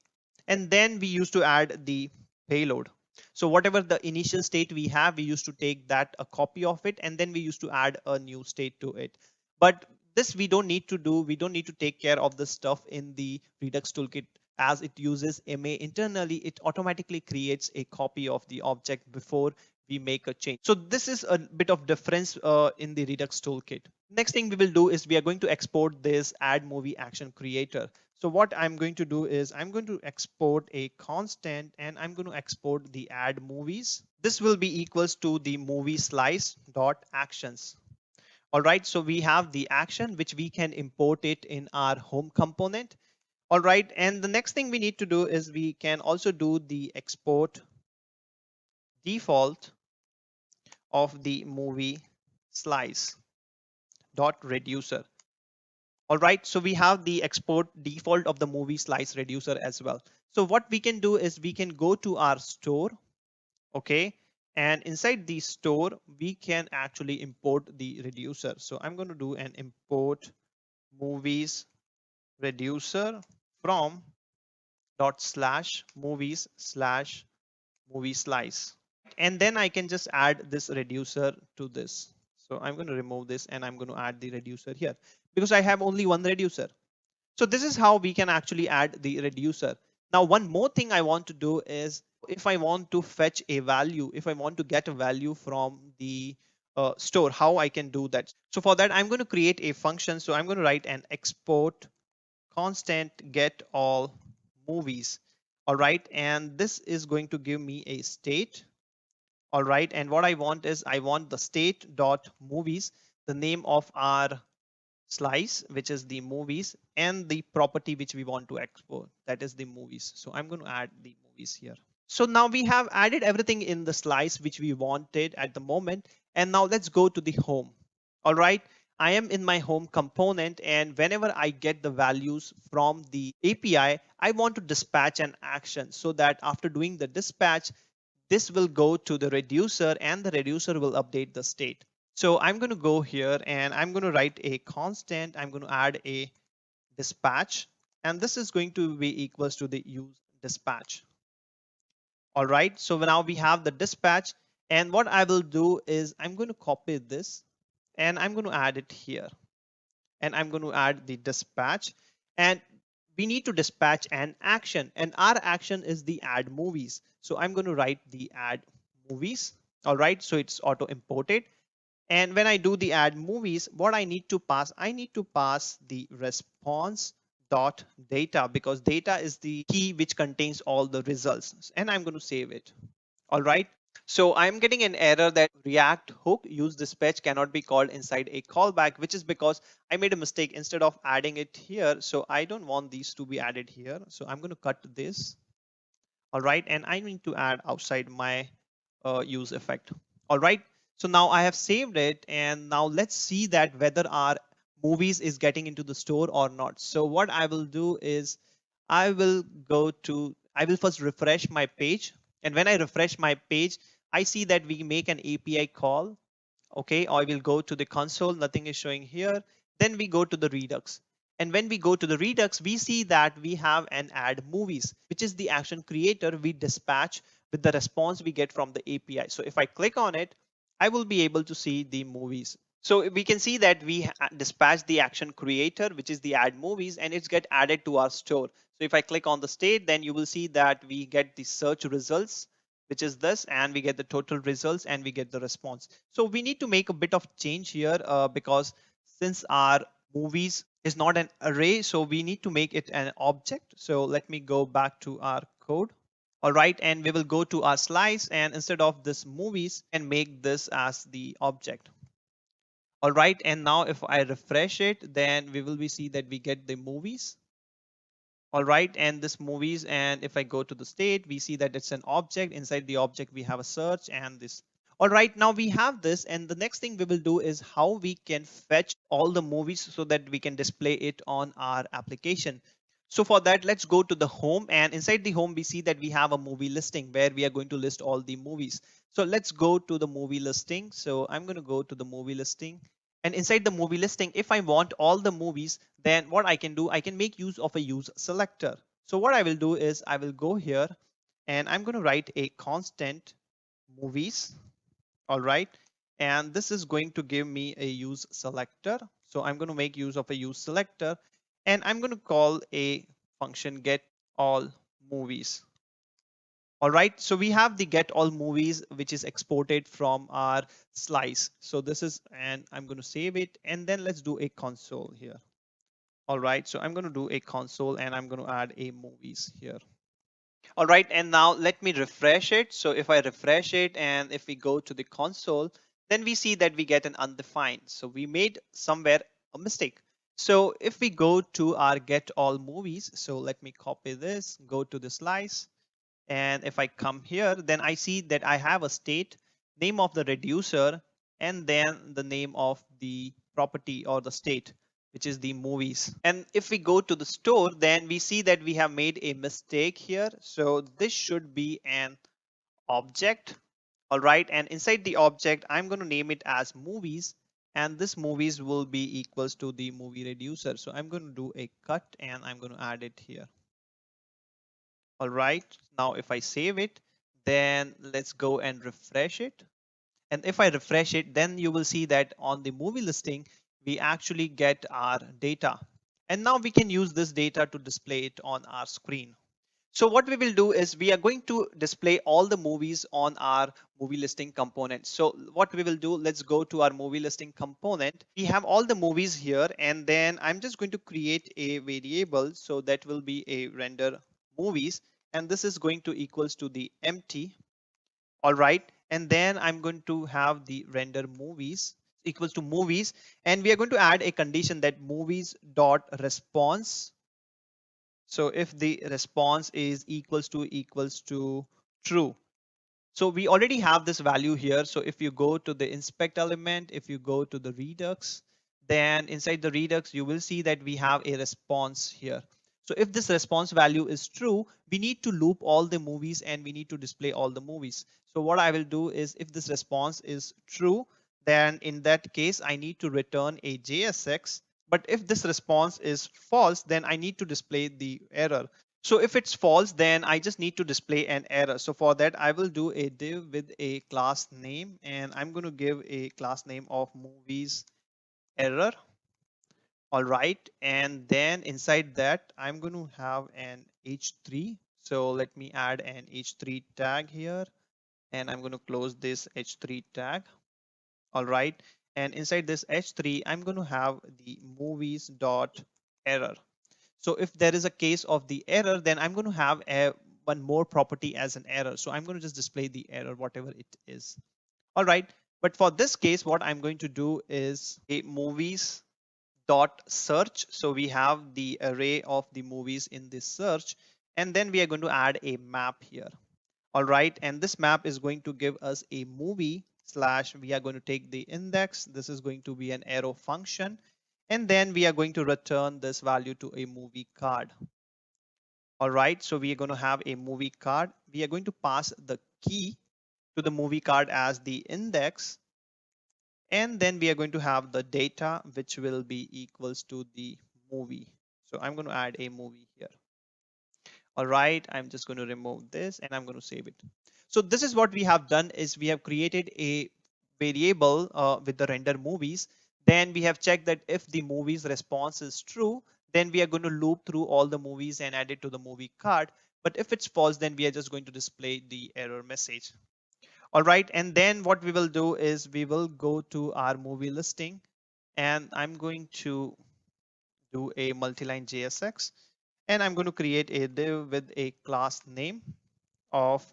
and then we used to add the payload. So whatever the initial state we have, we used to take that a copy of it, and then we used to add a new state to it. But this we don't need to do. We don't need to take care of the stuff in the Redux toolkit, as it uses MA internally. It automatically creates a copy of the object before we make a change. So this is a bit of difference in the Redux toolkit. Next thing we will do is we are going to export this add movie action creator. So what I'm going to do is I'm going to export a constant, and I'm going to export the add movies. This will be equals to the movie slice dot actions. All right, so we have the action which we can import it in our home component. All right, and the next thing we need to do is we can also do the export default of the movie slice dot reducer. All right, so we have the export default of the movie slice reducer as well. So what we can do is we can go to our store, okay, and inside the store we can actually import the reducer. So I'm going to do an import movies reducer from dot slash movies slash movie slice, and then I can just add this reducer to this. So I'm going to remove this, and I'm going to add the reducer here because I have only one reducer. So this is how we can actually add the reducer. Now, one more thing I want to do is if I want to fetch a value, if I want to get a value from the store, how I can do that. So for that, I'm going to create a function. So I'm going to write an export constant get all movies. All right. And this is going to give me a state. All right. And what I want is I want the state dot movies, the name of our slice, which is the movies, and the property which we want to export, that is the movies. So I'm going to add the movies here. So now we have added everything in the slice which we wanted at the moment. And now let's go to the home. All right. I am in my home component, and whenever I get the values from the API, I want to dispatch an action so that after doing the dispatch, this will go to the reducer and the reducer will update the state. So I'm going to go here and I'm going to write a constant. I'm going to add a dispatch, and this is going to be equals to the use dispatch. All right, so now we have the dispatch, and what I will do is I'm going to copy this and I'm going to add it here, and I'm going to add the dispatch, and we need to dispatch an action, and our action is the add movies. So I'm going to write the add movies. All right, so it's auto imported. And when I do the add movies, what I need to pass, I need to pass the response dot data, because data is the key which contains all the results, and I'm going to save it. All right. So I'm getting an error that React hook useDispatch cannot be called inside a callback, which is because I made a mistake instead of adding it here. So I don't want these to be added here. So I'm going to cut this. All right. And I need to add outside my useEffect. All right. So now I have saved it. And now let's see that whether our movies is getting into the store or not. So what I will do is I will first refresh my page. And when I refresh my page, I see that we make an API call. Okay, I will go to the console, nothing is showing here. Then we go to the Redux. And when we go to the Redux, we see that we have an add movies, which is the action creator we dispatch with the response we get from the API. So if I click on it, I will be able to see the movies. So we can see that we dispatch the action creator, which is the add movies, and it's get added to our store. So if I click on the state, then you will see that we get the search results, which is this, and we get the total results and we get the response. So we need to make a bit of change here because since our movies is not an array, so we need to make it an object. So let me go back to our code. All right, and we will go to our slice, and instead of this movies and make this as the object. All right, and now if I refresh it, then we will be see that we get the movies. All right, and this movies, and if I go to the state, we see that it's an object. Inside the object, we have a search and this. All right, now we have this, and the next thing we will do is how we can fetch all the movies so that we can display it on our application. So for that, let's go to the home, and inside the home, we see that we have a movie listing where we are going to list all the movies. So let's go to the movie listing. So I'm going to go to the movie listing. And inside the movie listing, if I want all the movies, then what I can do, I can make use of a useSelector. So what I will do is I will go here and I'm going to write a constant movies. All right. And this is going to give me a useSelector. So I'm going to make use of a useSelector, and I'm going to call a function get all movies. All right, so we have the get all movies, which is exported from our slice. So this is, and I'm going to save it, and then let's do a console here. All right, so I'm going to do a console and I'm going to add a movies here. All right, and now let me refresh it. So if I refresh it and if we go to the console, then we see that we get an undefined. So we made somewhere a mistake. So if we go to our get all movies, so let me copy this, go to the slice. And if I come here, then I see that I have a state, name of the reducer, and then the name of the property or the state, which is the movies. And if we go to the store, then we see that we have made a mistake here. So this should be an object. All right. And inside the object, I'm going to name it as movies. And this movies will be equals to the movie reducer. So I'm going to do a cut and I'm going to add it here. All right, now if I save it, then let's go and refresh it. And if I refresh it, then you will see that on the movie listing, we actually get our data. And now we can use this data to display it on our screen. So what we will do is we are going to display all the movies on our movie listing component. So what we will do, let's go to our movie listing component. We have all the movies here, and then I'm just going to create a variable. So that will be a render movies, and this is going to equals to the empty. All right, and then I'm going to have the render movies equals to movies, and we are going to add a condition that movies dot response. So if the response is equals to true. So we already have this value here. So if you go to the inspect element, if you go to the Redux, then inside the Redux, you will see that we have a response here. So if this response value is true, we need to loop all the movies and we need to display all the movies. So what I will do is if this response is true, then in that case, I need to return a JSX. But if this response is false, then I need to display the error. So if it's false, then I just need to display an error. So for that, I will do a div with a class name, and I'm going to give a class name of movies error. All right. And then inside that, I'm going to have an h3. So let me add an h3 tag here, and I'm going to close this h3 tag. All right. And inside this h3, I'm going to have the movies dot error. So if there is a case of the error, then I'm going to have one more property as an error. So I'm going to just display the error, whatever it is. All right. But for this case, what I'm going to do is a movies dot search. So we have the array of the movies in this search, and then we are going to add a map here. All right. And this map is going to give us a movie slash, we are going to take the index. This is going to be an arrow function. And then we are going to return this value to a movie card. All right. So we are going to have a movie card. We are going to pass the key to the movie card as the index. And then we are going to have the data, which will be equals to the movie. So I'm going to add a movie here. All right, I'm just going to remove this and I'm going to save it. So this is what we have done is we have created a variable with the render movies. Then we have checked that if the movie's response is true, then we are going to loop through all the movies and add it to the movie card. But if it's false, then we are just going to display the error message. All right, and then what we will do is we will go to our movie listing, and I'm going to do a multi-line JSX, and I'm going to create a div with a class name of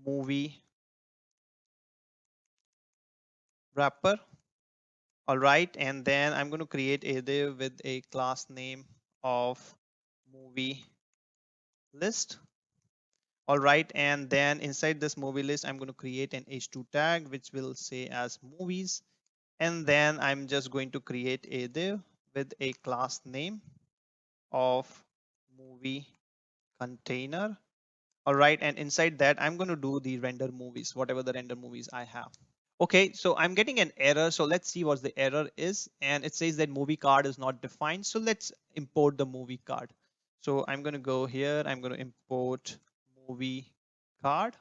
movie wrapper. All right, and then I'm going to create a div with a class name of movie list. All right, and then inside this movie list, I'm going to create an h2 tag which will say as movies, and then I'm just going to create a div with a class name of movie container. All right, and inside that, I'm going to do the render movies, whatever the render movies I have. Okay, so I'm getting an error. So let's see what the error is. And it says that movie card is not defined. So let's import the movie card. So I'm going to go here. I'm going to import movie card.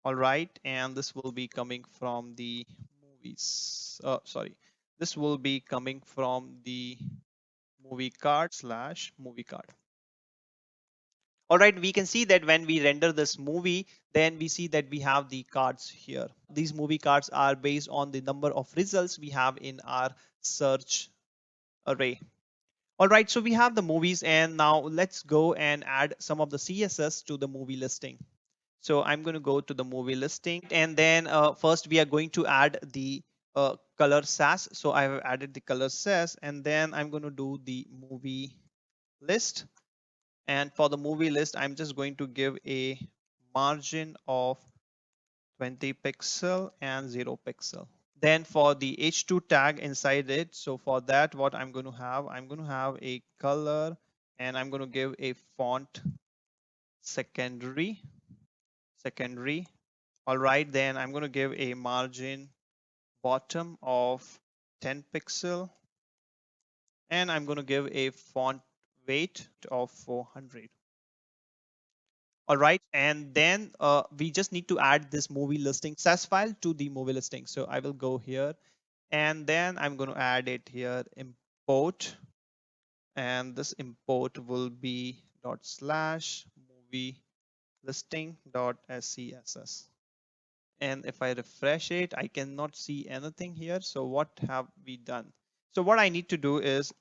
All right, and this will be coming from the movies. Sorry, this will be coming from the movie card slash movie card. All right, we can see that when we render this movie, then we see that we have the cards here. These movie cards are based on the number of results we have in our search array. All right, so we have the movies, and now let's go and add some of the CSS to the movie listing. So I'm going to go to the movie listing, and then first we are going to add the color SAS. So I have added the color SAS, and then I'm going to do the movie list. And for the movie list, I'm just going to give a margin of 20 pixel and 0 pixel. Then for the h2 tag inside it, so for that, what I'm going to have a color, and I'm going to give a font secondary. All right, then I'm going to give a margin bottom of 10 pixel, and I'm going to give a font weight of 400. All right, and then we just need to add this movie listing SAS file to the movie listing. So I will go here, and then I'm going to add it here, import, and this import will be /movie listing.scss. And if I refresh it, I cannot see anything here. So what have we done? So what I need to do is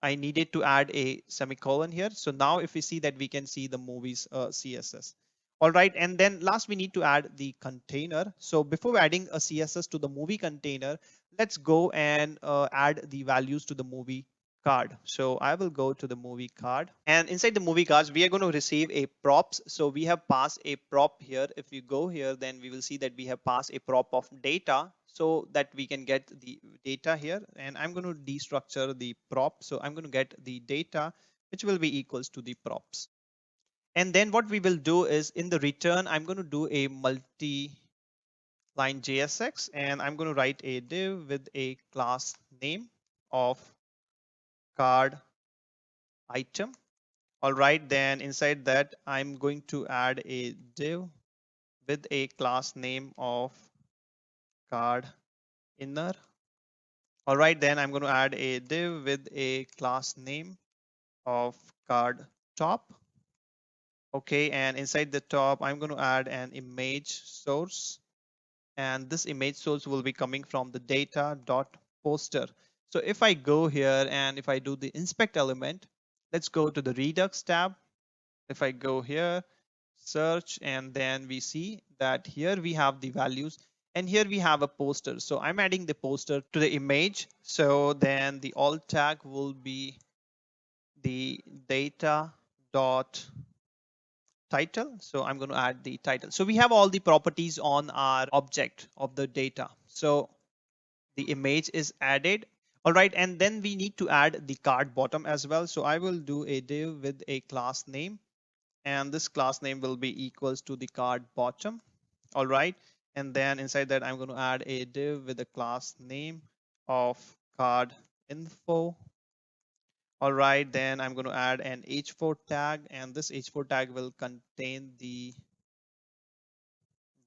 I needed to add a semicolon here. So now if we see that, we can see the movies CSS. All right, and then last we need to add the container. So before adding a CSS to the movie container, let's go and add the values to the movie card. So I will go to the movie card, and inside the movie cards, we are going to receive a props. So we have passed a prop here. If you go here, then we will see that we have passed a prop of data so that we can get the data here. And I'm going to destructure the prop. So I'm going to get the data, which will be equals to the props. And then what we will do is in the return, I'm going to do a multi-line JSX, and I'm going to write a div with a class name of card item. All right, then inside that, I'm going to add a div with a class name of card inner. All right, then I'm going to add a div with a class name of card top. Okay, and inside the top, I'm going to add an image source, and this image source will be coming from the data.poster. So if I go here and if I do the inspect element, let's go to the Redux tab. If I go here, search, and then we see that here we have the values and here we have a poster. So I'm adding the poster to the image. So then the alt tag will be the data dot title. So I'm going to add the title. So we have all the properties on our object of the data. So the image is added. All right, and then we need to add the card bottom as well. So I will do a div with a class name, and this class name will be equals to the card bottom. All right, and then inside that, I'm going to add a div with a class name of card info. All right, then I'm going to add an h4 tag, and this h4 tag will contain the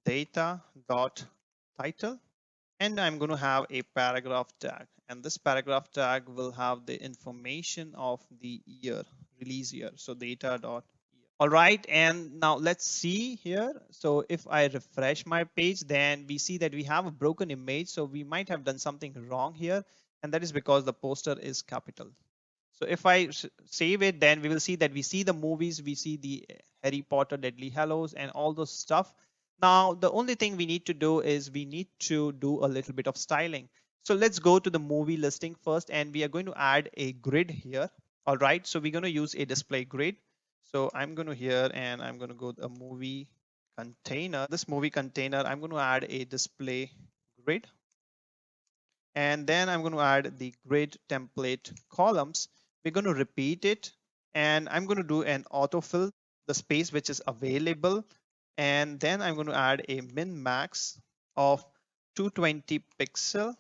data dot title, and I'm going to have a paragraph tag, and this paragraph tag will have the information of the year, release year, so data dot year. All right, and now let's see here. So if I refresh my page, then we see that we have a broken image, so we might have done something wrong here, and that is because the poster is capital. So if I save it, then we will see that we see the movies, we see the Harry Potter, Deadly Hallows, and all those stuff. Now, the only thing we need to do is we need to do a little bit of styling. So let's go to the movie listing first, and we are going to add a grid here. All right, so we're going to use a display grid. So I'm going to here and I'm going to go to a movie container. This movie container, I'm going to add a display grid. And then I'm going to add the grid template columns. We're going to repeat it, and I'm going to do an autofill the space which is available, and then I'm going to add a min max of 220 pixel,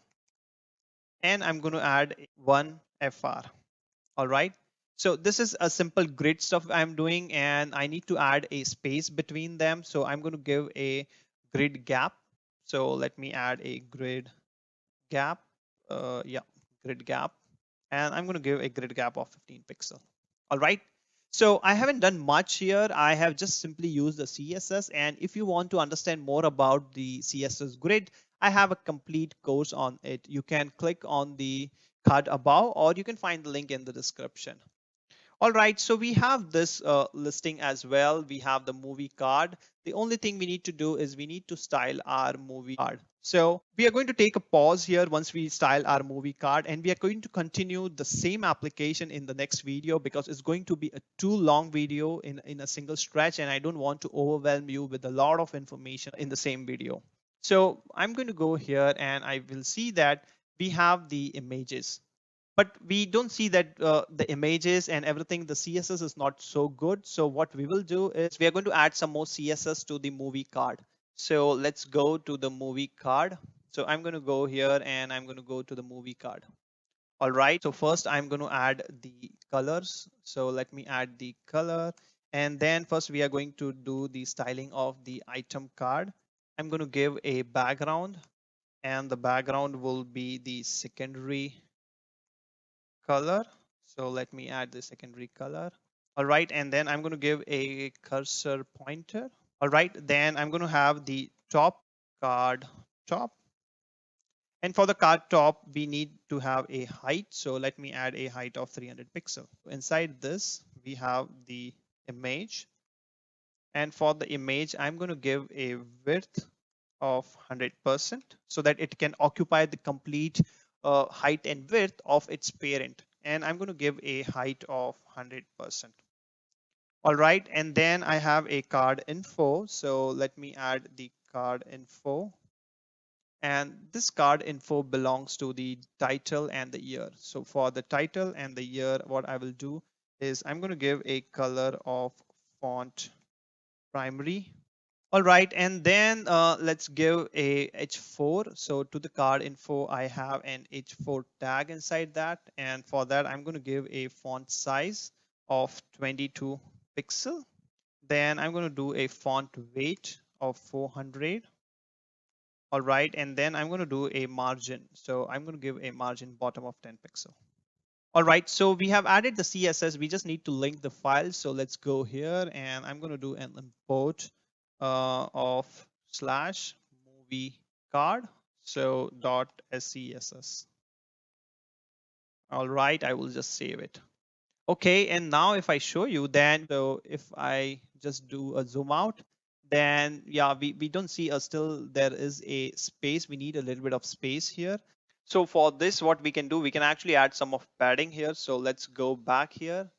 and I'm going to add one FR. All right, so this is a simple grid stuff I'm doing, and I need to add a space between them, so I'm going to give a grid gap. So let me add a grid gap. Yeah, grid gap, and I'm going to give a grid gap of 15 pixel. All right, so I haven't done much here. I have just simply used the CSS, and if you want to understand more about the CSS grid, I have a complete course on it. You can click on the card above, or you can find the link in the description. All right, so we have this listing as well. We have the movie card. The only thing we need to do is we need to style our movie card. So we are going to take a pause here once we style our movie card, and we are going to continue the same application in the next video because it's going to be a too long video in a single stretch, and I don't want to overwhelm you with a lot of information in the same video. So I'm going to go here and I will see that we have the images, but we don't see that the images and everything, the CSS is not so good. So what we will do is we are going to add some more CSS to the movie card. So let's go to the movie card. So I'm going to go here and I'm going to go to the movie card. All right, so first I'm going to add the colors. So let me add the color. And then first we are going to do the styling of the item card. I'm going to give a background, and the background will be the secondary color. So let me add the secondary color. All right, and then I'm going to give a cursor pointer. All right, then I'm going to have the top card top. And for the card top, we need to have a height. So let me add a height of 300 pixel. Inside this, we have the image. And for the image, I'm going to give a width of 100% so that it can occupy the complete height and width of its parent. and I'm going to give a height of 100%. All right, and then I have a card info. So let me add the card info. And this card info belongs to the title and the year. So for the title and the year, what I will do is I'm going to give a color of font primary. All right, and then let's give a h4. So to the card info, I have an h4 tag inside that. And for that, I'm going to give a font size of 22 pixel. Then I'm going to do a font weight of 400. All right, and then I'm going to do a margin. So I'm going to give a margin bottom of 10 pixel. All right, so we have added the CSS. We just need to link the file. So let's go here and I'm going to do an import of slash movie card. So .scss. All right, I will just save it. Okay, and now if I show you, then so if I just do a zoom out, then yeah, we don't see still there is a space. We need a little bit of space here. So for this, what we can do, we can actually add some of padding here. So let's go back here.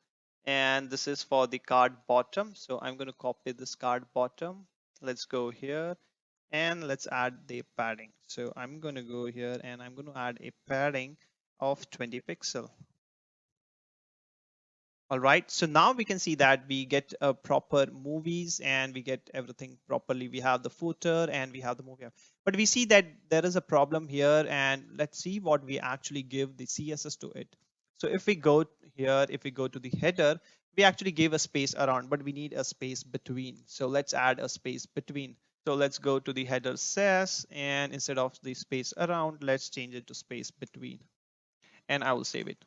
And this is for the card bottom. So I'm going to copy this card bottom. Let's go here and let's add the padding. So I'm going to go here and I'm going to add a padding of 20 pixel. All right, so now we can see that we get proper movies and we get everything properly. We have the footer and we have the movie, but we see that there is a problem here, and let's see what we actually give the CSS to it. So if we go here, if we go to the header, we actually gave a space around, but we need a space between. So let's add a space between. So let's go to the header says, and instead of the space around, let's change it to space between, and I will save it.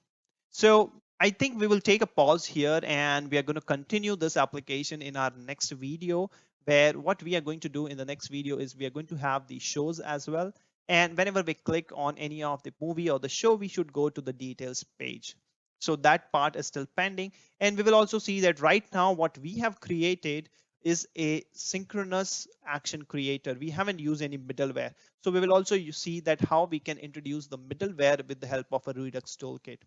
So I think we will take a pause here and we are going to continue this application in our next video, where what we are going to do in the next video is we are going to have the shows as well. And whenever we click on any of the movie or the show, we should go to the details page. So that part is still pending. And we will also see that right now what we have created is a synchronous action creator. We haven't used any middleware. So we will also see that how we can introduce the middleware with the help of a Redux toolkit.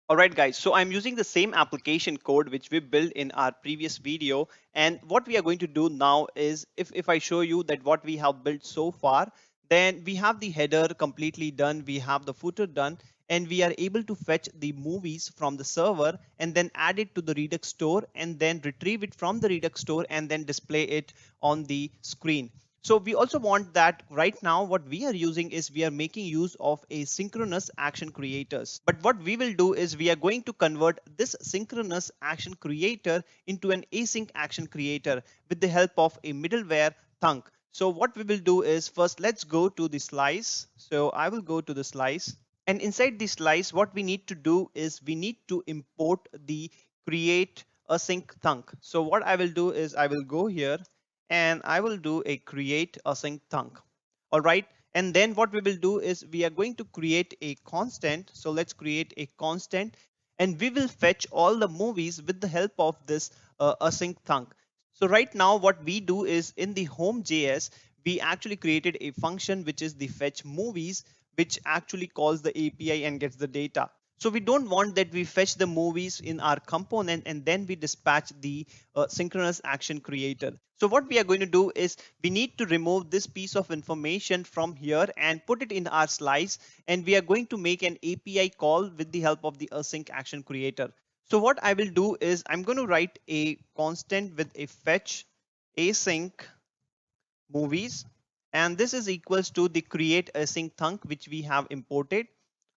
All right, guys, so I'm using the same application code which we built in our previous video. And what we are going to do now is if I show you that what we have built so far, then we have the header completely done. We have the footer done, and we are able to fetch the movies from the server and then add it to the Redux store and then retrieve it from the Redux store and then display it on the screen. So we also want that right now what we are using is we are making use of a synchronous action creators. But what we will do is we are going to convert this synchronous action creator into an async action creator with the help of a middleware Thunk. So what we will do is first let's go to the slice. So I will go to the slice, and inside the slice what we need to do is we need to import the create async Thunk. So what I will do is I will go here and I will do a create async Thunk. All right. And then what we will do is we are going to create a constant. So let's create a constant and we will fetch all the movies with the help of this async Thunk. So right now what we do is in the home.js, we actually created a function which is the fetch movies, which actually calls the API and gets the data. So we don't want that we fetch the movies in our component and then we dispatch the synchronous action creator. So what we are going to do is we need to remove this piece of information from here and put it in our slice. And we are going to make an API call with the help of the async action creator. So what I will do is I'm going to write a constant with a fetch async movies. And this is equals to the create async Thunk, which we have imported.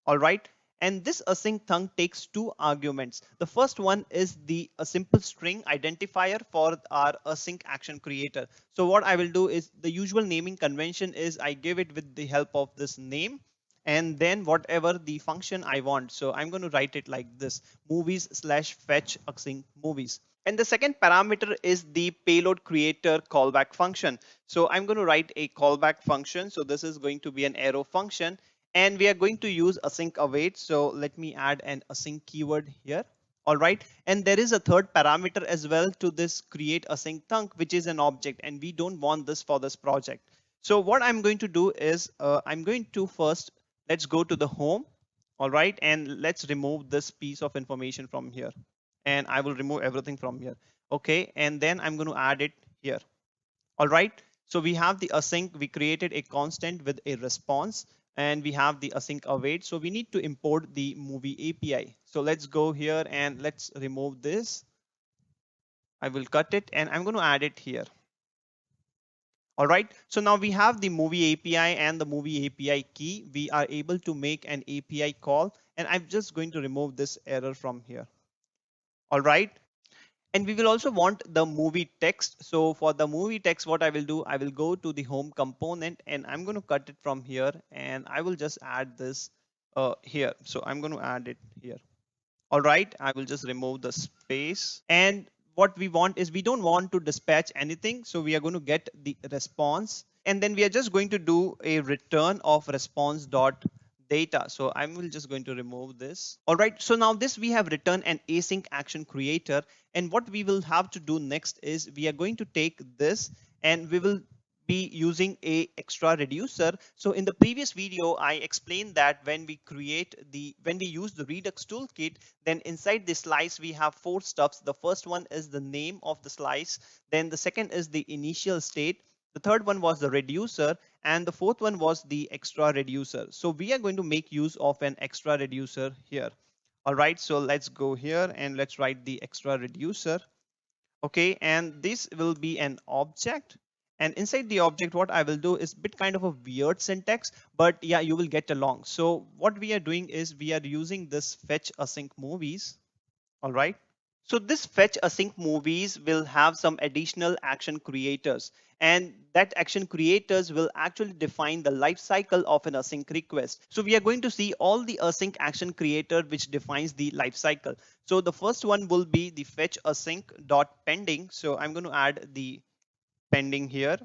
All right. And this async Thunk takes two arguments. The first one is a simple string identifier for our async action creator. So what I will do is the usual naming convention is I give it with the help of this name and then whatever the function I want. So I'm going to write it like this: movies slash fetch async movies. And the second parameter is the payload creator callback function. So I'm going to write a callback function. So this is going to be an arrow function. And we are going to use async await. So let me add an async keyword here. All right. And there is a third parameter as well to this create async Thunk, which is an object. And we don't want this for this project. So what I'm going to do is I'm going to first let's go to the home. All right, and let's remove this piece of information from here, and I will remove everything from here. Okay, and then I'm going to add it here. All right, so we have the async. We created a constant with a response, and we have the async await. So we need to import the movie API. So let's go here and let's remove this. I will cut it and I'm going to add it here. All right, so now we have the movie API and the movie API key. We are able to make an API call, and I'm just going to remove this error from here. All right, and we will also want the movie text. So for the movie text, what I will do, I will go to the home component and I'm going to cut it from here, and I will just add this here. So I'm going to add it here. All right, I will just remove the space. And what we want is we don't want to dispatch anything. So we are going to get the response, and then we are just going to do a return of response dot data. So I'm just going to remove this. All right, so now this we have written an async action creator, and what we will have to do next is we are going to take this and we will be using a extra reducer. So in the previous video, I explained that when we use the Redux toolkit, then inside the slice, we have four stuffs. The first one is the name of the slice. Then the second is the initial state. The third one was the reducer, and the fourth one was the extra reducer. So we are going to make use of an extra reducer here. All right, so let's go here and let's write the extra reducer. Okay, and this will be an object, and inside the object what I will do is a bit kind of a weird syntax, but yeah, you will get along. So what we are doing is we are using this fetch async movies. All right, so this fetch async movies will have some additional action creators, and that action creators will actually define the life cycle of an async request. So we are going to see all the async action creator which defines the life cycle. So the first one will be the fetch async dot pending. So I'm going to add the pending here.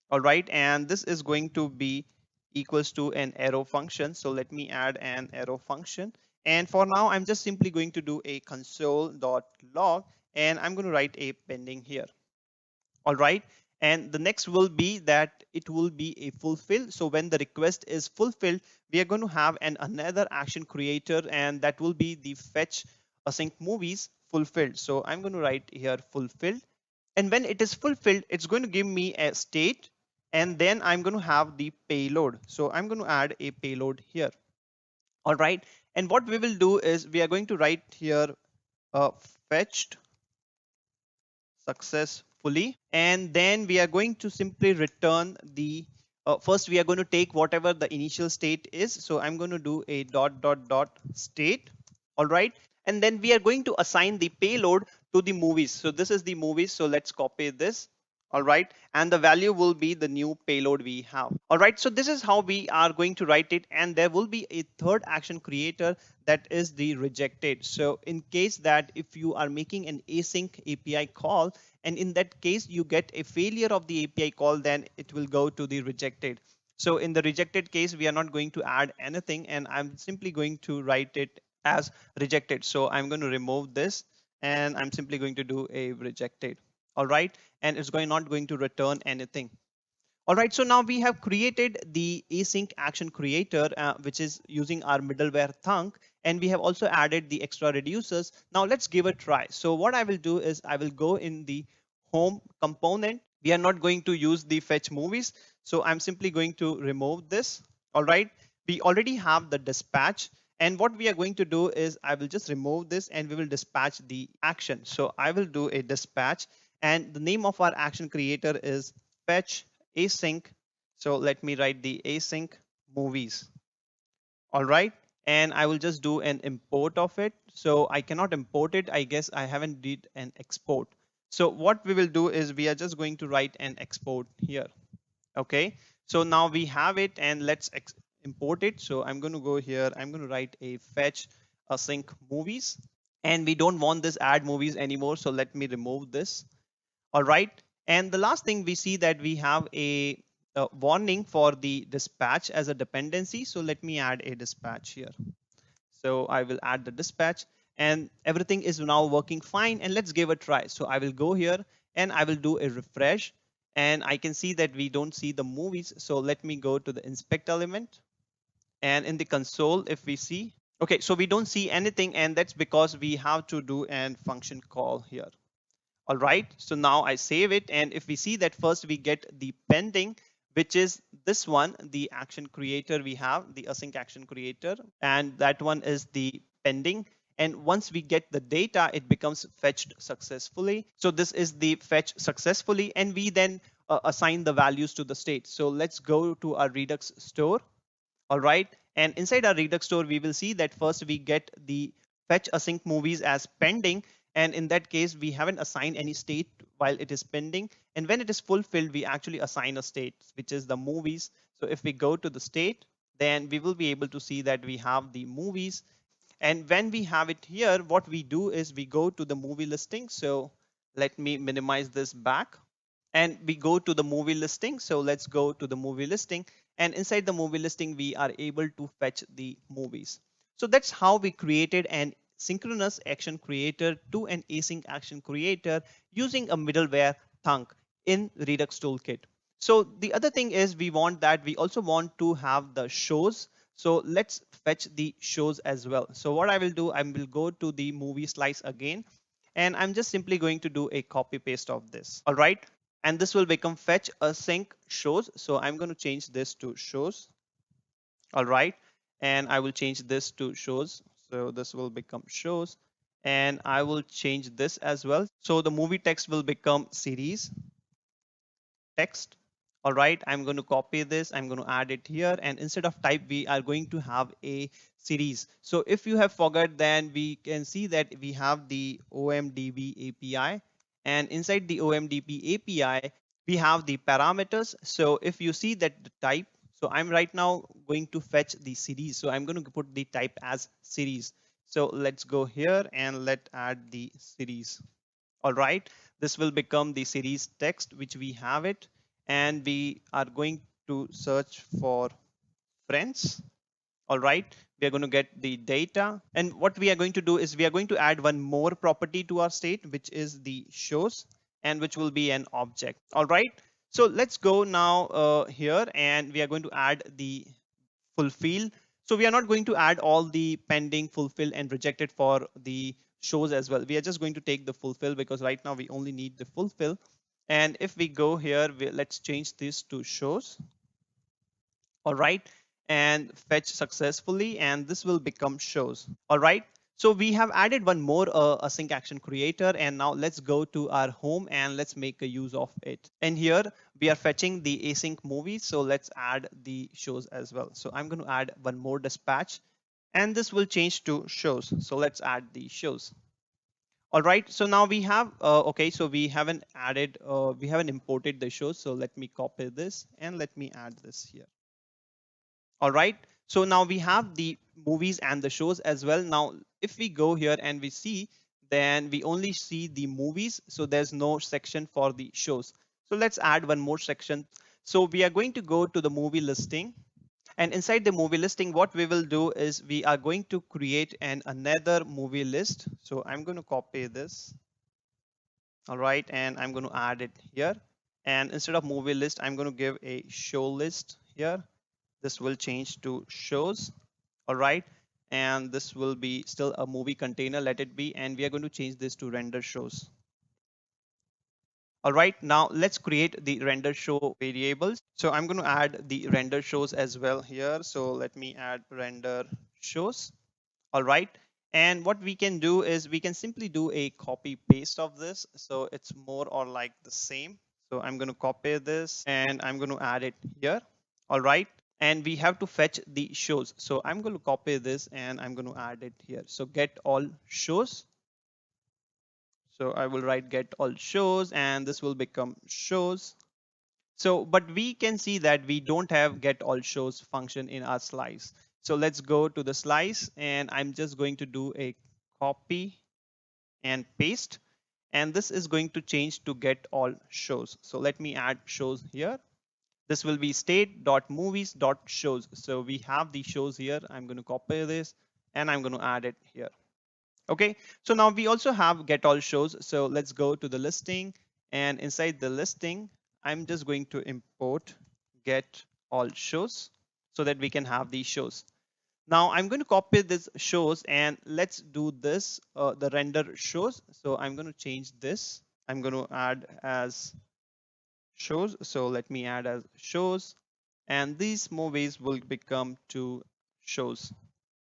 All right, and this is going to be equals to an arrow function. So let me add an arrow function. And for now, I'm just simply going to do a console.log, and I'm going to write a pending here. All right, and the next will be that it will be a fulfill. So when the request is fulfilled, we are going to have another action creator, and that will be the fetch async movies fulfilled. So I'm going to write here fulfilled, and when it is fulfilled, it's going to give me a state, and then I'm going to have the payload. So I'm going to add a payload here. All right, and what we will do is we are going to write here fetched successfully, and then we are going to simply return the first we are going to take whatever the initial state is. So I'm going to do a dot dot dot state. All right, and then we are going to assign the payload to the movies. So this is the movies, so let's copy this. All right, and the value will be the new payload we have. All right, so this is how we are going to write it, and there will be a third action creator, that is the rejected. So in case that if you are making an async API call, and in that case you get a failure of the API call, then it will go to the rejected. So in the rejected case, we are not going to add anything, and I'm simply going to write it as rejected. So I'm going to remove this, and I'm simply going to do a rejected. All right, and it's not going to return anything. All right, so now we have created the async action creator, which is using our middleware Thunk, and we have also added the extra reducers. Now let's give a try. So what I will do is I will go in the home component. We are not going to use the fetch movies, so I'm simply going to remove this. All right, we already have the dispatch, and what we are going to do is I will just remove this, and we will dispatch the action. So I will do a dispatch, and the name of our action creator is fetch async. So let me write the async movies. All right, and I will just do an import of it. So I cannot import it, I guess I haven't did an export. So what we will do is we are just going to write an export here. Okay, so now we have it, and let's import it. So I'm going to go here, I'm going to write a fetch async movies, and we don't want this add movies anymore, so let me remove this. All right, and the last thing we see that we have a warning for the dispatch as a dependency. So let me add a dispatch here. So I will add the dispatch, and everything is now working fine, and let's give a try. So I will go here and I will do a refresh, and I can see that we don't see the movies. So let me go to the inspect element. And in the console, if we see, okay, so we don't see anything, and that's because we have to do an function call here. All right, so now I save it, and if we see that, first we get the pending, which is this one, the action creator. We have the async action creator, and that one is the pending. And once we get the data, it becomes fetched successfully. So this is the fetch successfully, and we then assign the values to the state. So let's go to our Redux store. All right, and inside our Redux store, we will see that first we get the fetch async movies as pending. And in that case, we haven't assigned any state while it is pending. And when it is fulfilled, we actually assign a state, which is the movies. So if we go to the state, then we will be able to see that we have the movies. And when we have it here, what we do is we go to the movie listing. So let me minimize this back, and we go to the movie listing. So let's go to the movie listing, and inside the movie listing, we are able to fetch the movies. So that's how we created an synchronous action creator to an async action creator using a middleware Thunk in Redux Toolkit. So the other thing is we also want to have the shows. So let's fetch the shows as well. So what I will do, I will go to the movie slice again, and I'm just simply going to do a copy paste of this. All right, and this will become fetch async shows. So I'm going to change this to shows. All right, and I will change this to shows. So this will become shows, and I will change this as well. So the movie text will become series text. All right, I'm going to copy this. I'm going to add it here. And instead of type, we are going to have a series. So if you have forgot, then we can see that we have the OMDB API. And inside the OMDB API, we have the parameters. So if you see that the type, so I'm right now going to fetch the series. So I'm going to put the type as series. So let's go here and let add the series. All right, this will become the series text, which we have it, and we are going to search for friends. All right, we are going to get the data, and what we are going to do is we are going to add one more property to our state, which is the shows, and which will be an object. All right, so let's go now here, and we are going to add the fulfill. So we are not going to add all the pending, fulfill, and rejected for the shows as well. We are just going to take the fulfill because right now we only need the fulfill. And if we go here, let's change this to shows. All right, and fetch successfully, and this will become shows. All right, so we have added one more async action creator, and now let's go to our home and let's make a use of it. And here we are fetching the async movie, so let's add the shows as well. So I'm going to add one more dispatch, and this will change to shows. So let's add the shows. All right, so now we have okay, so we haven't imported the shows. So let me copy this and let me add this here. All right, so now we have the movies and the shows as well. Now if we go here and we see, then we only see the movies, so there's no section for the shows. So let's add one more section. So we are going to go to the movie listing, and inside the movie listing, what we will do is we are going to create another movie list. So I'm going to copy this. All right, and I'm going to add it here, and instead of movie list, I'm going to give a show list here. This will change to shows. All right, and this will be still a movie container, let it be, and we are going to change this to render shows. All right, now let's create the render show variables. So I'm going to add the render shows as well here. So let me add render shows. All right, and what we can do is we can simply do a copy paste of this, so it's more or like the same. So I'm going to copy this and I'm going to add it here. All right, and we have to fetch the shows. So I'm going to copy this and I'm going to add it here. So get all shows. So I will write get all shows, and this will become shows. So, but we can see that we don't have get all shows function in our slice. So let's go to the slice, and I'm just going to do a copy and paste, and this is going to change to get all shows. So let me add shows here. This will be state.movies.shows. So we have the shows here. I'm going to copy this and I'm going to add it here. Okay, so now we also have get all shows. So let's go to the listing, and inside the listing, I'm just going to import get all shows. so that we can have these shows. Now I'm going to copy this shows and let's do this, the render shows. So I'm going to change this. I'm going to add as shows. So let me add as shows, and these movies will become to shows.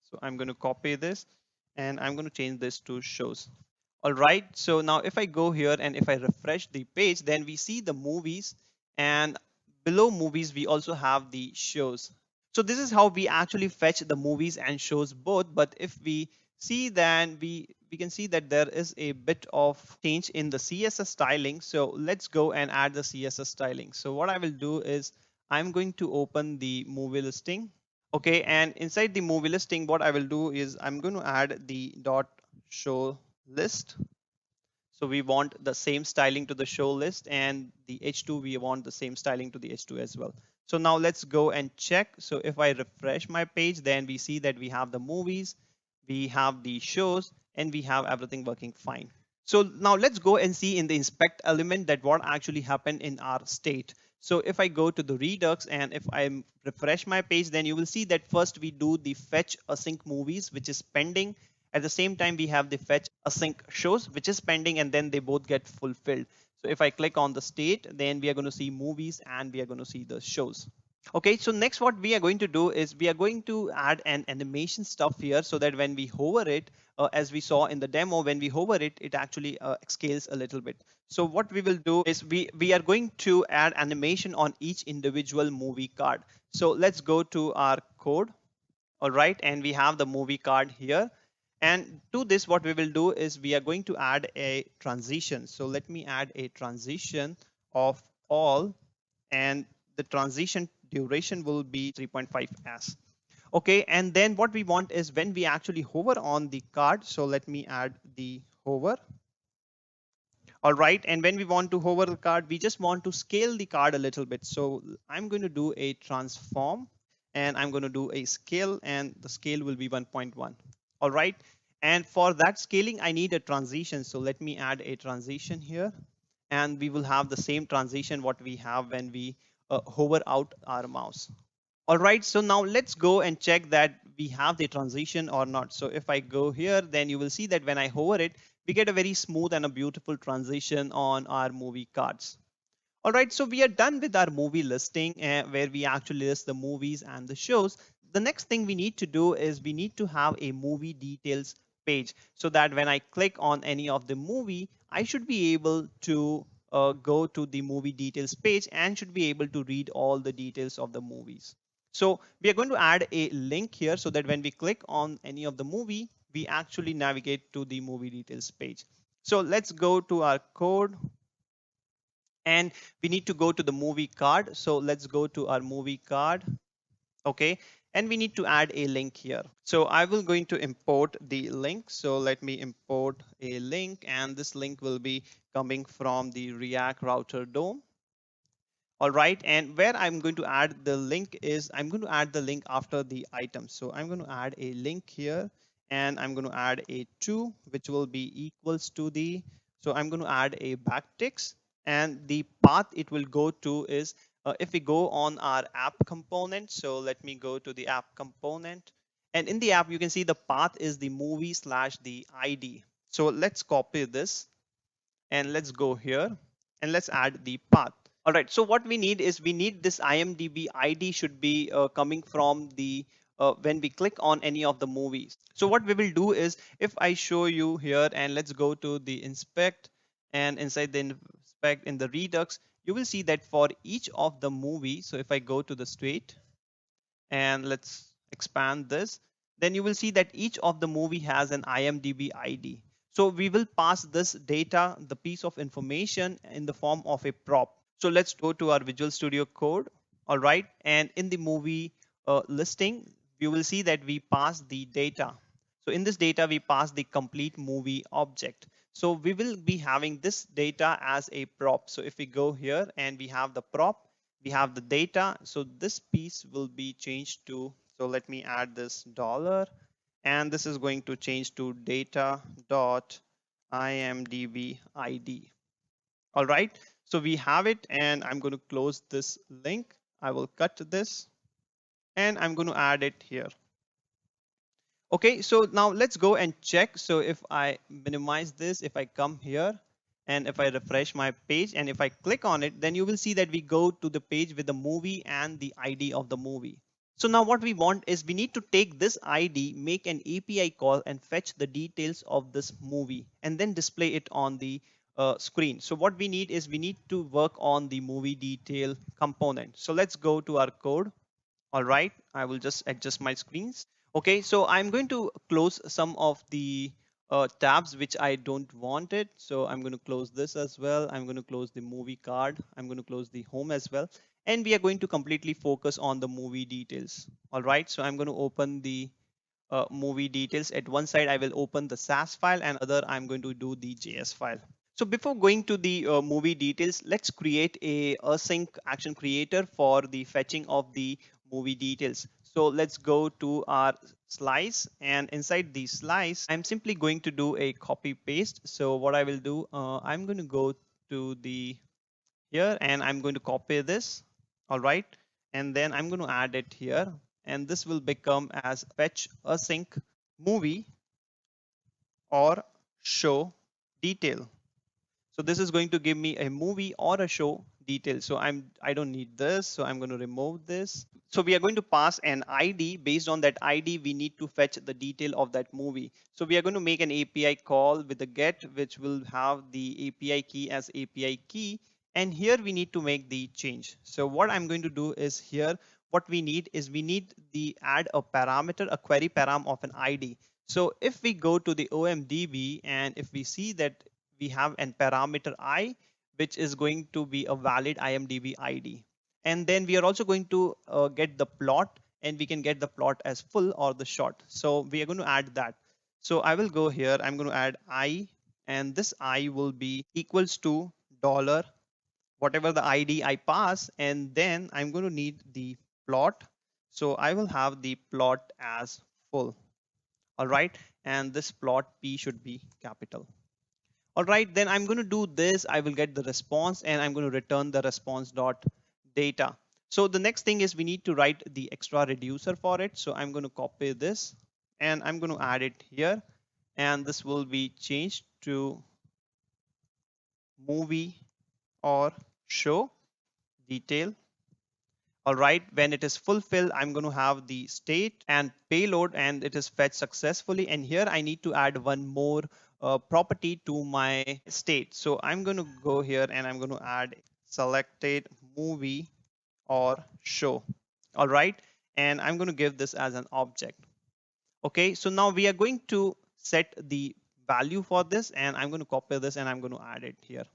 So I'm going to copy this and I'm going to change this to shows. All right. So now if I go here and if I refresh the page, then we see the movies, and below movies, we also have the shows. So this is how we actually fetch the movies and shows both. But if we see, then we can see that there is a bit of change in the CSS styling. So let's go and add the CSS styling. So what I will do is I'm going to open the movie listing. Okay, and inside the movie listing, what I will do is I'm going to add the dot show list. So we want the same styling to the show list, and the H2, we want the same styling to the H2 as well. So now let's go and check. So if I refresh my page, then we see that we have the movies, we have the shows, and we have everything working fine. So now let's go and see in the inspect element that what actually happened in our state. So if I go to the Redux and if I refresh my page, then you will see that first we do the fetch async movies, which is pending. At the same time, we have the fetch async shows, which is pending, and then they both get fulfilled. So if I click on the state, then we are going to see movies and we are going to see the shows. Okay, so next what we are going to do is we are going to add an animation stuff here so that when we hover it, as we saw in the demo, when we hover it, it actually scales a little bit. So what we will do is we are going to add animation on each individual movie card. So let's go to our code. All right, and we have the movie card here. And to this, what we will do is we are going to add a transition. So let me add a transition of all, and the transition duration will be 3.5s. Okay, and then what we want is when we actually hover on the card. So let me add the hover. All right, and when we want to hover the card, we just want to scale the card a little bit. So I'm going to do a transform and I'm going to do a scale, and the scale will be 1.1. All right, and for that scaling, I need a transition. So let me add a transition here, and we will have the same transition what we have when we hover out our mouse. All right, so now let's go and check that we have the transition or not. So if I go here, then you will see that when I hover it, we get a very smooth and a beautiful transition on our movie cards. All right, so we are done with our movie listing where we actually list the movies and the shows. The next thing we need to do is we need to have a movie details page so that when I click on any of the movie, I should be able to go to the movie details page and should be able to read all the details of the movies. So we are going to add a link here so that when we click on any of the movie, we actually navigate to the movie details page. So let's go to our code and we need to go to the movie card. So let's go to our movie card. Okay, and we need to add a link here. So I will going to import the link. So let me import a link, and this link will be coming from the React router DOM. All right, and where I'm going to add the link is I'm going to add the link after the item. So I'm going to add a link here, and I'm going to add a to, which will be equals to the, so I'm going to add a backticks, and the path it will go to is if we go on our app component. So let me go to the app component, and in the app you can see the path is the movie slash the ID. So let's copy this and let's go here and let's add the path. All right, so what we need is we need this IMDb ID should be coming from the when we click on any of the movies. So what we will do is if I show you here and let's go to the inspect, and inside the inspect in the Redux, you will see that for each of the movie. So if I go to the state and let's expand this, then you will see that each of the movie has an IMDb ID. So we will pass this data, the piece of information, in the form of a prop. So let's go to our Visual Studio Code. All right, and in the movie listing, you will see that we pass the data. So in this data, we pass the complete movie object. So we will be having this data as a prop. So if we go here and we have the prop, we have the data. So this piece will be changed to, so let me add this dollar, and this is going to change to data dot imdb id. All right, so we have it, and I'm going to close this link. I will cut this, and I'm going to add it here. Okay, so now let's go and check. So if I minimize this, if I come here and if I refresh my page and if I click on it, then you will see that we go to the page with the movie and the ID of the movie. So now what we want is we need to take this ID, make an API call and fetch the details of this movie and then display it on the screen. So what we need is we need to work on the movie detail component. So let's go to our code. All right, I will just adjust my screens. Okay, so I'm going to close some of the tabs which I don't want it. So I'm going to close this as well. I'm going to close the movie card. I'm going to close the home as well. And we are going to completely focus on the movie details. All right, so I'm going to open the movie details. At one side, I will open the SAS file and other I'm going to do the JS file. So before going to the movie details, let's create a async action creator for the fetching of the movie details. So let's go to our slice, and inside the slice, I'm simply going to do a copy paste. So what I will do, I'm going to go to the here and I'm going to copy this. All right. And then I'm going to add it here, and this will become as fetch async movie or show detail. So this is going to give me a movie or a show detail. So I don't need this. So I'm going to remove this. So we are going to pass an ID. Based on that ID, we need to fetch the detail of that movie. So we are going to make an API call with a get, which will have the API key as API key. And here we need to make the change. So what I'm going to do is here, what we need is we need the add a parameter, a query param of an ID. So if we go to the OMDB and if we see that we have an parameter I, which is going to be a valid IMDb ID. And then we are also going to get the plot, and we can get the plot as full or the short. So we are going to add that. So I will go here. I'm going to add I, and this I will be equals to dollar, whatever the ID I pass. And then I'm going to need the plot. So I will have the plot as full. All right. And this plot P should be capital. All right, then I'm going to do this. I will get the response and I'm going to return the response dot data. So the next thing is we need to write the extra reducer for it. So I'm going to copy this and I'm going to add it here. And this will be changed to movie or show detail. All right, when it is fulfilled, I'm going to have the state and payload, and it is fetched successfully. And here I need to add one more property to my state. So I'm going to go here and I'm going to add selected movie or show. All right, and I'm going to give this as an object. Okay, so now we are going to set the value for this, and I'm going to copy this and I'm going to add it here.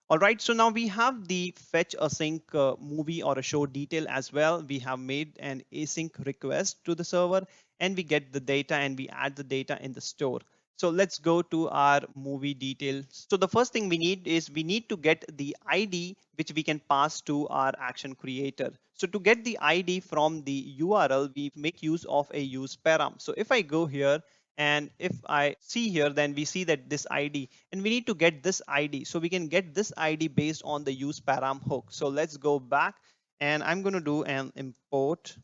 All right, so now we have the fetch async movie or a show detail as well. We have made an async request to the server and we get the data and we add the data in the store. So let's go to our movie details. So the first thing we need is we need to get the ID which we can pass to our action creator. So to get the ID from the URL, we make use of a useParam. So if I go here, and if I see here, then we see that this ID, and we need to get this ID. So we can get this ID based on the useParam hook. So let's go back and I'm going to do an import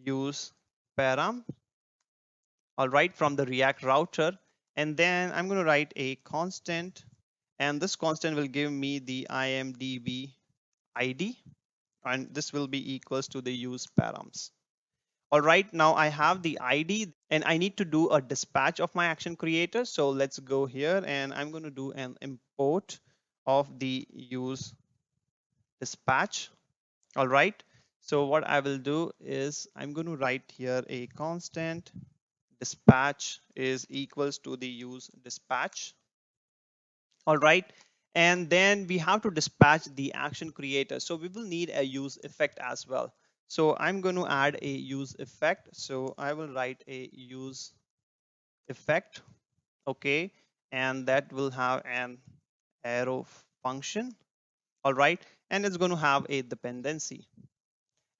useParam. All right, from the React router. And then I'm going to write a constant, and this constant will give me the IMDb ID, and this will be equals to the useParams. All right, now I have the ID and I need to do a dispatch of my action creator. So let's go here and I'm going to do an import of the use dispatch. All right, so what I will do is I'm going to write here a constant dispatch is equals to the use dispatch. All right, and then we have to dispatch the action creator. So we will need a use effect as well. So I'm going to add a use effect. So I will write a use effect. Okay, and that will have an arrow function. All right, and it's going to have a dependency.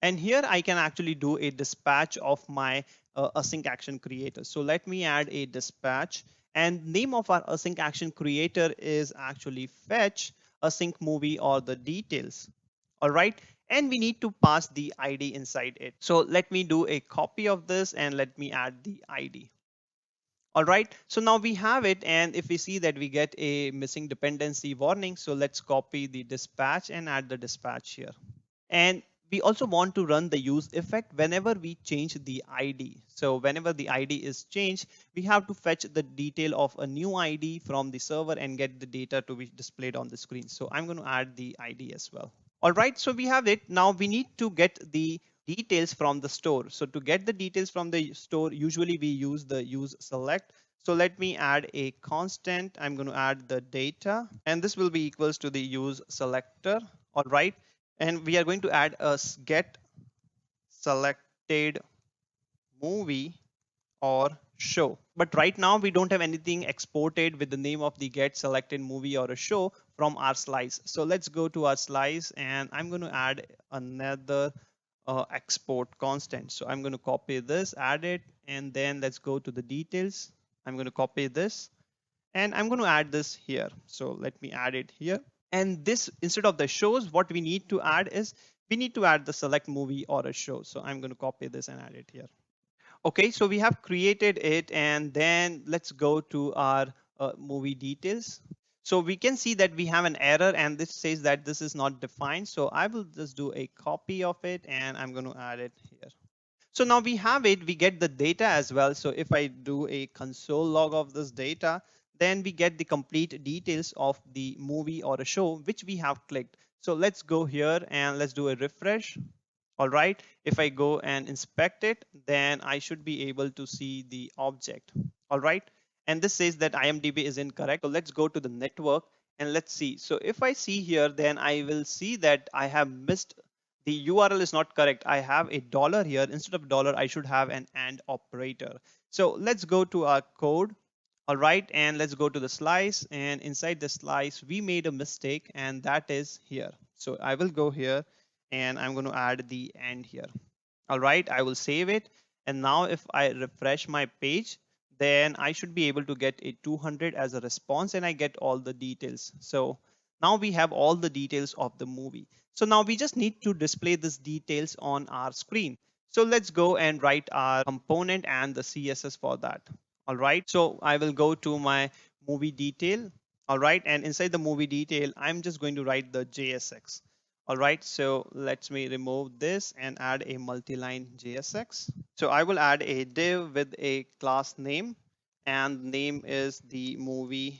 And here I can actually do a dispatch of my async action creator. So let me add a dispatch, and name of our async action creator is actually fetch async movie or the details. All right. and we need to pass the ID inside it. So let me do a copy of this and let me add the ID. All right, so now we have it, and if we see that we get a missing dependency warning, so let's copy the dispatch and add the dispatch here. And we also want to run the use effect whenever we change the ID. So whenever the ID is changed, we have to fetch the detail of a new ID from the server and get the data to be displayed on the screen. So I'm going to add the ID as well. All right, so we have it. Now we need to get the details from the store. So to get the details from the store, usually we use the use select. So let me add a constant. I'm going to add the data, and this will be equals to the use selector. All right, and we are going to add a get selected movie or show. But right now we don't have anything exported with the name of the get selected movie or a show from our slice. So let's go to our slice, and I'm going to add another export constant. So I'm going to copy this, add it, and then let's go to the details. I'm going to copy this, and I'm going to add this here. So let me add it here. And this, instead of the shows, what we need to add is we need to add the select movie or a show. So I'm going to copy this and add it here. Okay, so we have created it, and then let's go to our movie details. So we can see that we have an error, and this says that this is not defined. So I will just do a copy of it, and I'm going to add it here. So now we have it, we get the data as well. So if I do a console log of this data, then we get the complete details of the movie or a show which we have clicked. So let's go here and let's do a refresh. All right, if I go and inspect it, then I should be able to see the object. All right, and this says that IMDb is incorrect. So let's go to the network and let's see. So if I see here, then I will see that I have missed the URL is not correct. I have a dollar here. Instead of dollar, I should have an and operator. So let's go to our code. All right, and let's go to the slice, and inside the slice we made a mistake, and that is here. So I will go here and I'm going to add the and here. All right, I will save it, and now if I refresh my page, then I should be able to get a 200 as a response, and I get all the details. So now we have all the details of the movie. So now we just need to display these details on our screen. So let's go and write our component and the CSS for that. All right, so I will go to my movie detail. All right, and inside the movie detail, I'm just going to write the JSX. All right, so let me remove this and add a multi-line JSX. So I will add a div with a class name, and name is the movie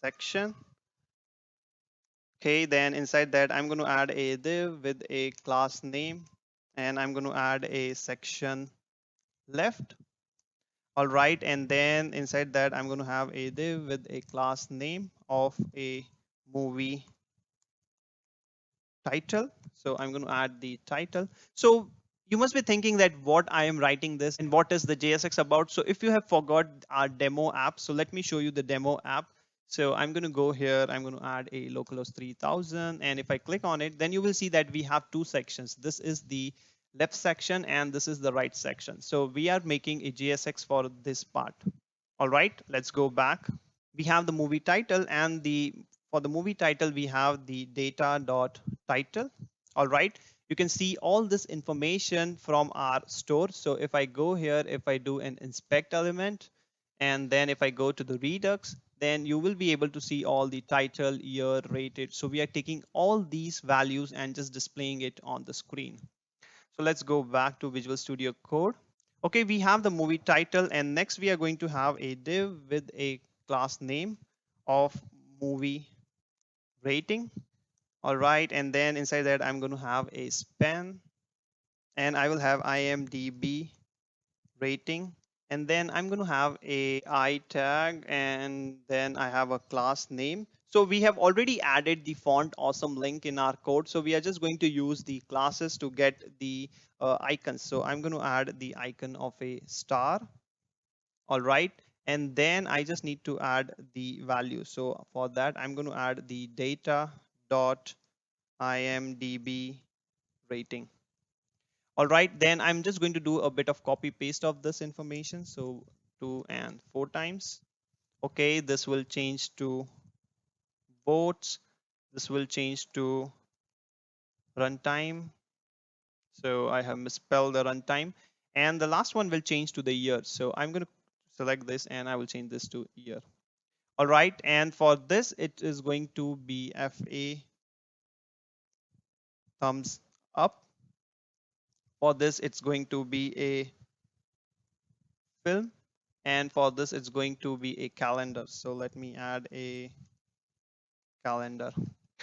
section. Okay, then inside that I'm going to add a div with a class name, and I'm going to add a section left. All right, and then inside that I'm going to have a div with a class name of a movie title. So I'm going to add the title. So you must be thinking that what I am writing this and what is the JSX about. So if you have forgot our demo app, so let me show you the demo app. So I'm going to go here, I'm going to add a localhost 3000, and if I click on it, then you will see that we have two sections. This is the left section and this is the right section. So we are making a JSX for this part. All right, let's go back. We have the movie title, and for the movie title we have the data.title. All right, you can see all this information from our store. So if I go here, if I do an inspect element, and then if I go to the Redux, then you will be able to see all the title, year, rated. So we are taking all these values and just displaying it on the screen. So let's go back to Visual Studio Code. Okay, we have the movie title, and next we are going to have a div with a class name of movie rating. All right, and then inside that I'm going to have a span, and I will have IMDb rating, and then I'm going to have a I tag, and then I have a class name. So we have already added the font awesome link in our code. So we are just going to use the classes to get the icons. So I'm going to add the icon of a star. All right. And then I just need to add the value. So for that, I'm going to add the data dot IMDb rating. All right, then I'm just going to do a bit of copy paste of this information. So 2 and 4 times. Okay, this will change to votes. This will change to runtime. So I have misspelled the runtime, and the last one will change to the year. So I'm going to select this and I will change this to year. All right, and for this it is going to be FA thumbs up. For this it's going to be a film, and for this it's going to be a calendar. So let me add a calendar.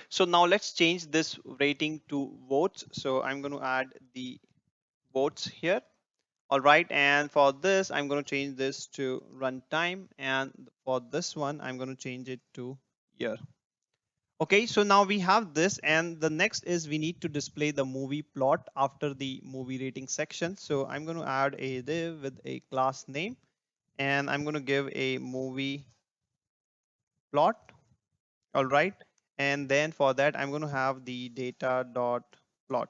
So now let's change this rating to votes. So I'm going to add the votes here. All right, and for this I'm going to change this to runtime, and for this one I'm going to change it to year. Okay, so now we have this, and the next is we need to display the movie plot after the movie rating section. So I'm going to add a div with a class name, and I'm going to give a movie plot. All right, and then for that I'm going to have the data dot plot.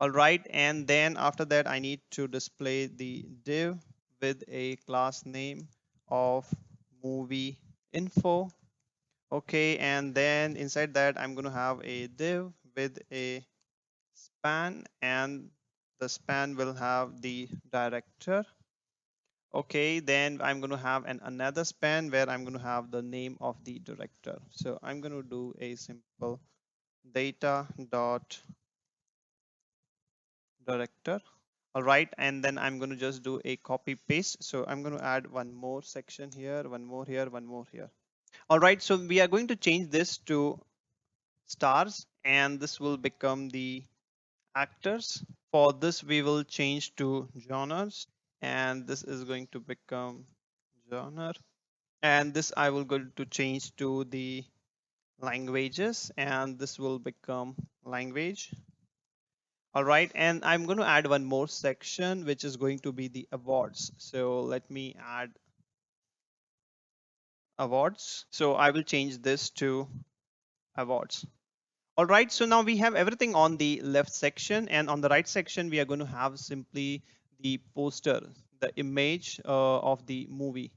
All right, and then after that I need to display the div with a class name of movie info. Okay, and then inside that I'm going to have a div with a span, and the span will have the director. Okay, then I'm going to have another span where I'm going to have the name of the director. So I'm going to do a simple data dot director. All right, and then I'm going to just do a copy paste. So I'm going to add one more section here, one more here, one more here. All right, so we are going to change this to stars, and this will become the actors. For this we will change to genres, and this is going to become genre, and this I will go to change to the languages, and this will become language. All right, and I'm going to add one more section which is going to be the awards. So let me add awards. So I will change this to awards. All right, so now we have everything on the left section, and on the right section we are going to have simply the poster, the image of the movie.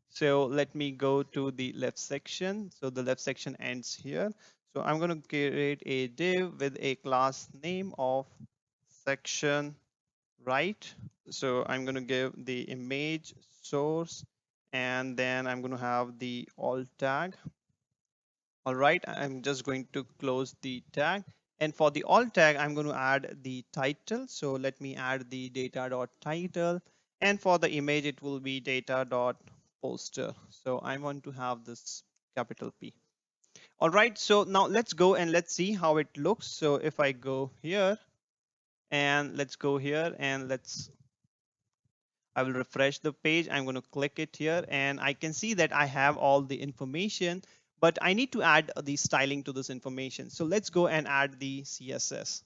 So let me go to the left section. So the left section ends here. So I'm going to create a div with a class name of section right. So I'm going to give the image source, and then I'm going to have the alt tag. All right, I'm just going to close the tag. And for the alt tag, I'm going to add the title. So let me add the data.title. And for the image, it will be data.poster. So I want to have this capital P. All right, so now let's go and let's see how it looks. So if I go here, and let's go here, and I will refresh the page. I'm going to click it here, and I can see that I have all the information, but I need to add the styling to this information. So let's go and add the CSS.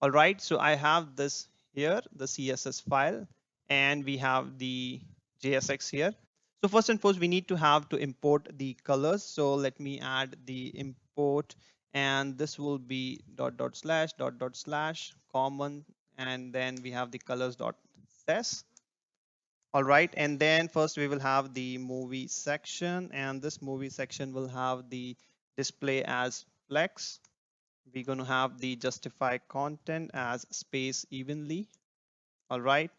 All right, so I have this here, the CSS file, and we have the JSX here. So first and foremost, we need to have to import the colors. So let me add the import, and this will be dot dot slash dot dot slash common, and then we have the colors dot sass. All right, and then first we will have the movie section, and this movie section will have the display as flex. We're going to have the justify content as space evenly. All right,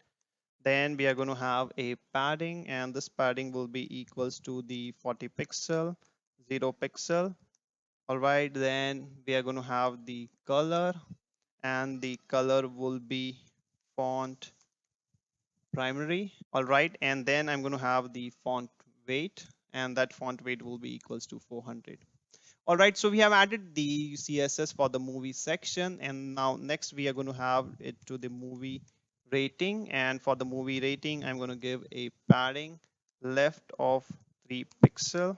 then we are going to have a padding, and this padding will be equals to the 40 pixel, 0 pixel. All right, then we are going to have the color, and the color will be font primary. All right, and then I'm going to have the font weight, and that font weight will be equals to 400. All right, so we have added the CSS for the movie section, and now next we are going to have it to the movie rating, and for the movie rating I'm going to give a padding left of 3 pixel.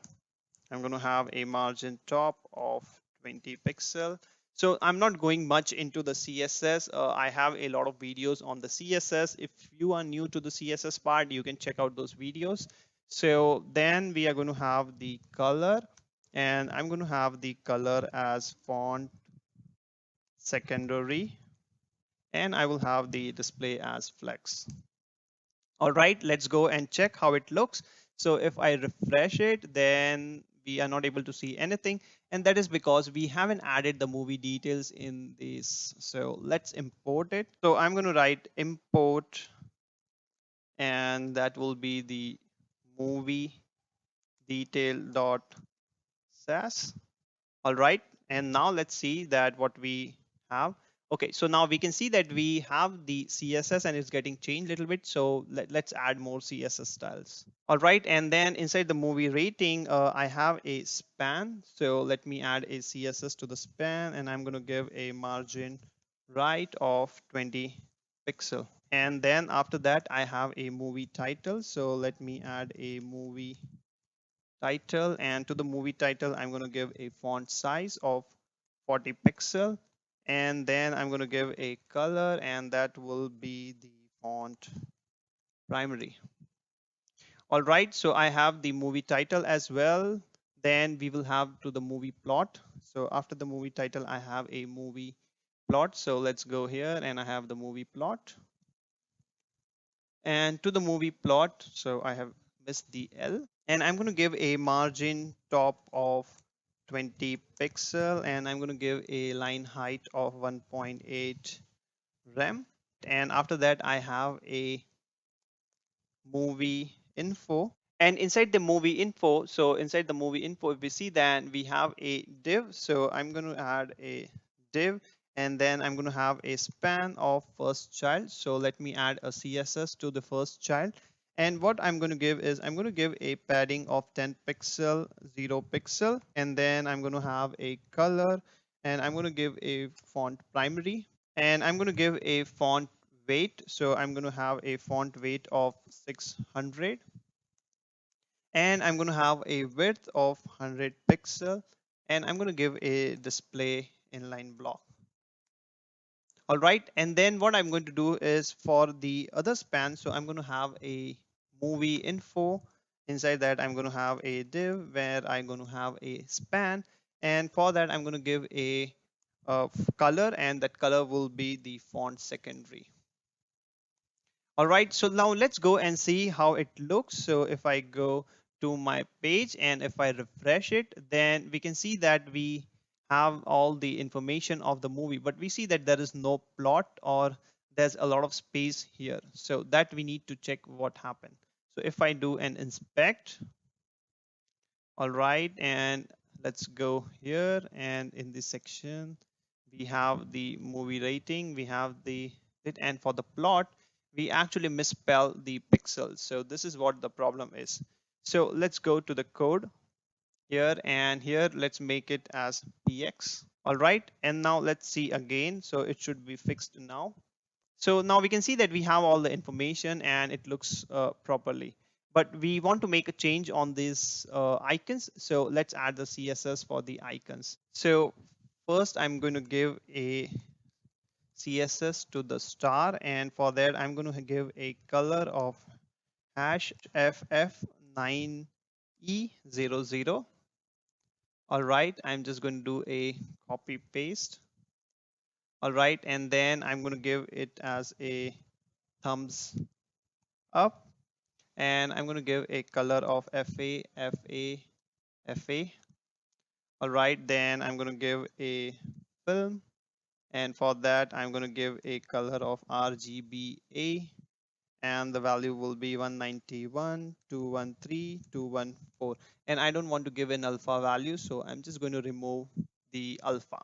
I'm going to have a margin top of 20 pixel. So I'm not going much into the CSS. I have a lot of videos on the CSS. If you are new to the CSS part, you can check out those videos. So then we are going to have the color, and I'm going to have the color as font secondary, and I will have the display as flex. All right, let's go and check how it looks. So if I refresh it, then we are not able to see anything, and that is because we haven't added the movie details in this. So let's import it. So I'm going to write import, and that will be the movie detail.sass. All right, and now let's see that what we have. Okay, so now we can see that we have the CSS and it's getting changed a little bit. So let's add more CSS styles. All right, and then inside the movie rating, I have a span. So let me add a CSS to the span, and I'm going to give a margin right of 20 pixel. And then after that, I have a movie title. So let me add a movie title, and to the movie title I'm going to give a font size of 40 pixel, and then I'm going to give a color, and that will be the font primary. All right, so I have the movie title as well. Then we will have to the movie plot. So after the movie title I have a movie plot. So let's go here, and I have the movie plot, and to the movie plot, so I have missed the L, and I'm going to give a margin top of 20 pixel, and I'm going to give a line height of 1.8 rem, and after that I have a movie info, and inside the movie info, so inside the movie info, if we see that we have a div, so I'm going to add a div, and then I'm going to have a span of first child. So let me add a CSS to the first child, and what I'm going to give is I'm going to give a padding of 10 pixel, 0 pixel, and then I'm going to have a color, and I'm going to give a font primary, and I'm going to give a font weight. So I'm going to have a font weight of 600, and I'm going to have a width of 100 pixel, and I'm going to give a display inline block. All right, and then what I'm going to do is for the other span, so I'm going to have a movie info. Inside that I'm going to have a div where I'm going to have a span, and for that I'm going to give a color, and that color will be the font secondary. All right, so now let's go and see how it looks. So if I go to my page and if I refresh it, then we can see that we have all the information of the movie, but we see that there is no plot, or there's a lot of space here. So that we need to check what happened. So if I do an inspect, all right, and let's go here, and in this section we have the movie rating, we have the it, and for the plot we actually misspell the pixels. So this is what the problem is. So let's go to the code here, and here let's make it as px. All right, and now let's see again. So it should be fixed now. So now we can see that we have all the information and it looks properly, but we want to make a change on these icons. So let's add the CSS for the icons. So first I'm going to give a CSS to the star, and for that I'm going to give a color of hash ff9e00. All right, I'm just going to do a copy paste. All right, and then I'm going to give it as a thumbs up, and I'm going to give a color of FA, FA, FA. All right, then I'm going to give a film, and for that I'm going to give a color of RGBA, and the value will be 191, 213, 214, and I don't want to give an alpha value, so I'm just going to remove the alpha.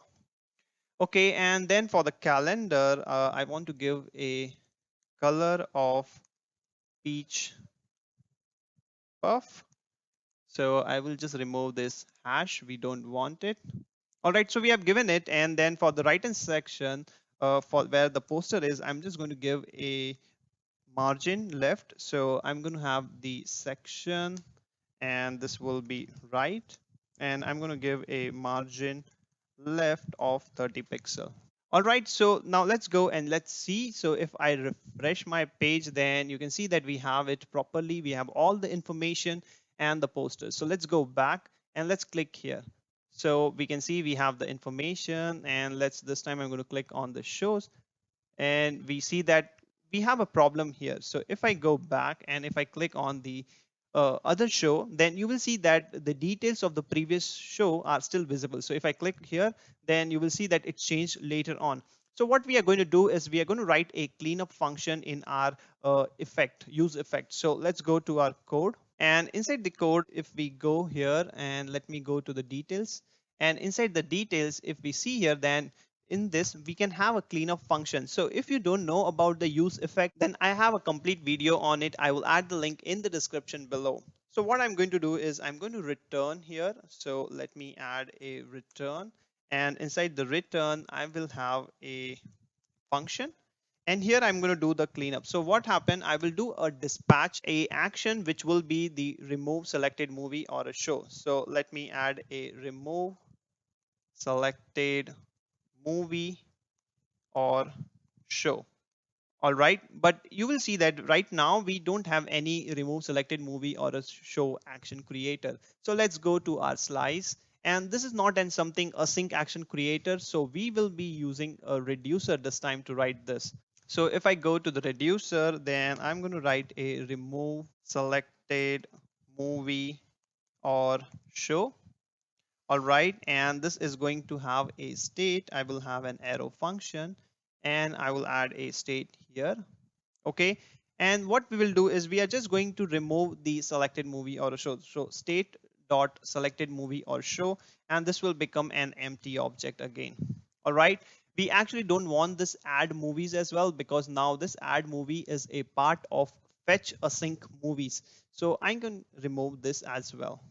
Okay, and then for the calendar, I want to give a color of peach puff. So I will just remove this hash. We don't want it. All right, so we have given it. And then for the right hand section, for where the poster is, I'm just going to give a margin left. So I'm going to have the section, and this will be right. And I'm going to give a margin left of 30 pixel. All right, so now let's go and let's see. So if I refresh my page, then you can see that we have it properly. We have all the information and the posters. So let's go back and let's click here. So we can see we have the information, and this time I'm going to click on the shows, and we see that we have a problem here. So if I go back and if I click on the other show, then you will see that the details of the previous show are still visible. So if I click here, then you will see that it's changed later on. So what we are going to do is we are going to write a cleanup function in our effect, use effect. So let's go to our code, and inside the code, if we go here and let me go to the details, and inside the details, if we see here, then in this we can have a cleanup function. So if you don't know about the use effect, then I have a complete video on it. I will add the link in the description below. So what I'm going to do is I'm going to return here. So let me add a return, and inside the return I will have a function, and here I'm going to do the cleanup. So what happened, I will do a dispatch a action which will be the remove selected movie or a show. So let me add a remove selected movie or show. All right, but you will see that right now we don't have any remove selected movie or a show action creator. So let's go to our slice, and this is not an something async action creator, so we will be using a reducer this time to write this. So if I go to the reducer, then I'm going to write a remove selected movie or show. All right, and this is going to have a state. I will have an arrow function, and I will add a state here. Okay, and what we will do is we are just going to remove the selected movie or show. So state dot selected movie or show, and this will become an empty object again. All right, we actually don't want this add movies as well, because now this add movie is a part of fetch async movies. So I'm going to remove this as well.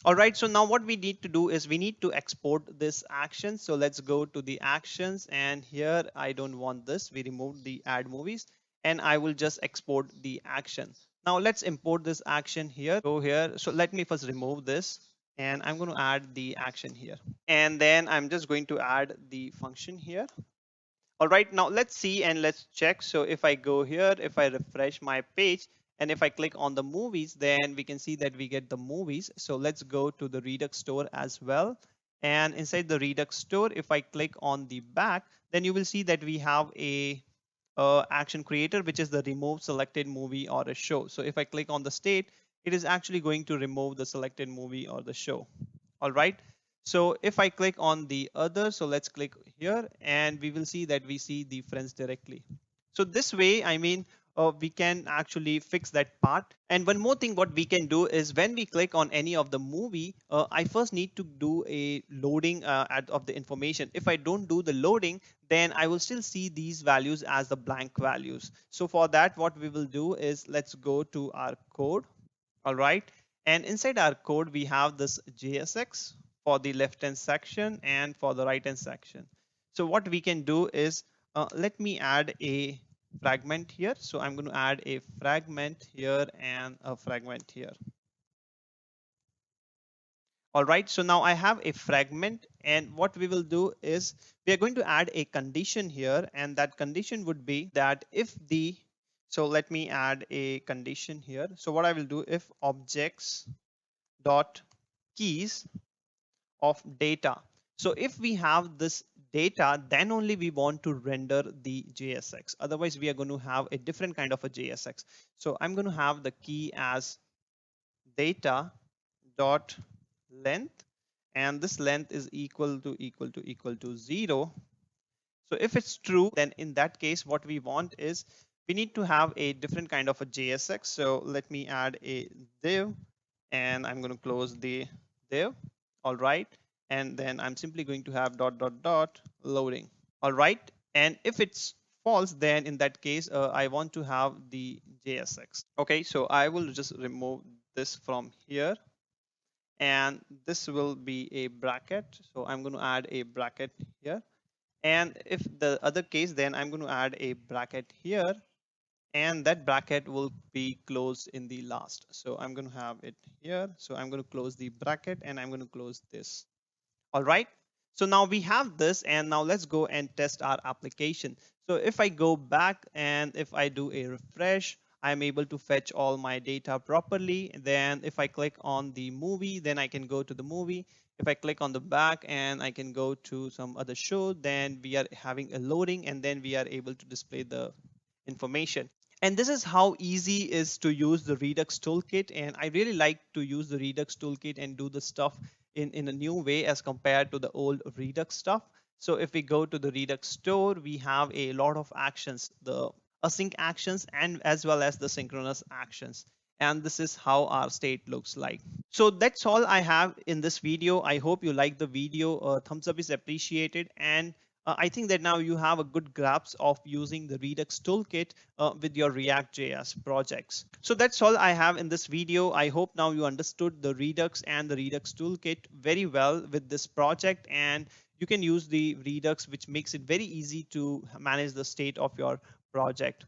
All right, so now what we need to do is we need to export this action. So let's go to the actions, and here I don't want this. We removed the add movies, and I will just export the action. Now let's import this action here. Go here. So let me first remove this, and I'm going to add the action here. And then I'm just going to add the function here. All right, now let's see and let's check. So if I go here, if I refresh my page, and if I click on the movies, then we can see that we get the movies. So let's go to the Redux store as well. And inside the Redux store, if I click on the back, then you will see that we have a action creator, which is the remove selected movie or a show. So if I click on the state, it is actually going to remove the selected movie or the show. All right. So if I click on the other, so let's click here, and we will see that we see the friends directly. So this way, I mean, we can actually fix that part. And one more thing, what we can do is when we click on any of the movie, I first need to do a loading of the information. If I don't do the loading, then I will still see these values as the blank values. So for that, what we will do is let's go to our code. All right. And inside our code, we have this JSX for the left hand section and for the right hand section. So what we can do is let me add a fragment here. So I'm going to add a fragment here and a fragment here. All right, so now I have a fragment, and what we will do is we are going to add a condition here, and that condition would be that if the, so let me add a condition here. So what I will do, if objects dot keys of data. So if we have this data, then only we want to render the JSX. Otherwise, we are going to have a different kind of a JSX. So I'm going to have the key as data dot length, and this length is equal to 0. So if it's true, then in that case, what we want is we need to have a different kind of a JSX. So let me add a div, and I'm going to close the div. All right. And then I'm simply going to have dot dot dot loading. All right. And if it's false, then in that case, I want to have the JSX. Okay. So I will just remove this from here, and this will be a bracket. So I'm going to add a bracket here. And if the other case, then I'm going to add a bracket here, and that bracket will be closed in the last. So I'm going to have it here. So I'm going to close the bracket, and I'm going to close this. All right. So now we have this, and now let's go and test our application. So if I go back and if I do a refresh, I'm able to fetch all my data properly. Then if I click on the movie, then I can go to the movie. If I click on the back and I can go to some other show, then we are having a loading, and then we are able to display the information. And this is how easy is to use the Redux toolkit. And I really like to use the Redux toolkit and do the stuff in a new way as compared to the old Redux stuff. So if we go to the Redux store, we have a lot of actions, the async actions and as well as the synchronous actions. And this is how our state looks like. So that's all I have in this video. I hope you like the video. Thumbs up is appreciated. And I think that now you have a good grasp of using the Redux toolkit with your React.js projects. So that's all I have in this video. I hope now you understood the Redux and the Redux toolkit very well with this project, and you can use the Redux, which makes it very easy to manage the state of your project.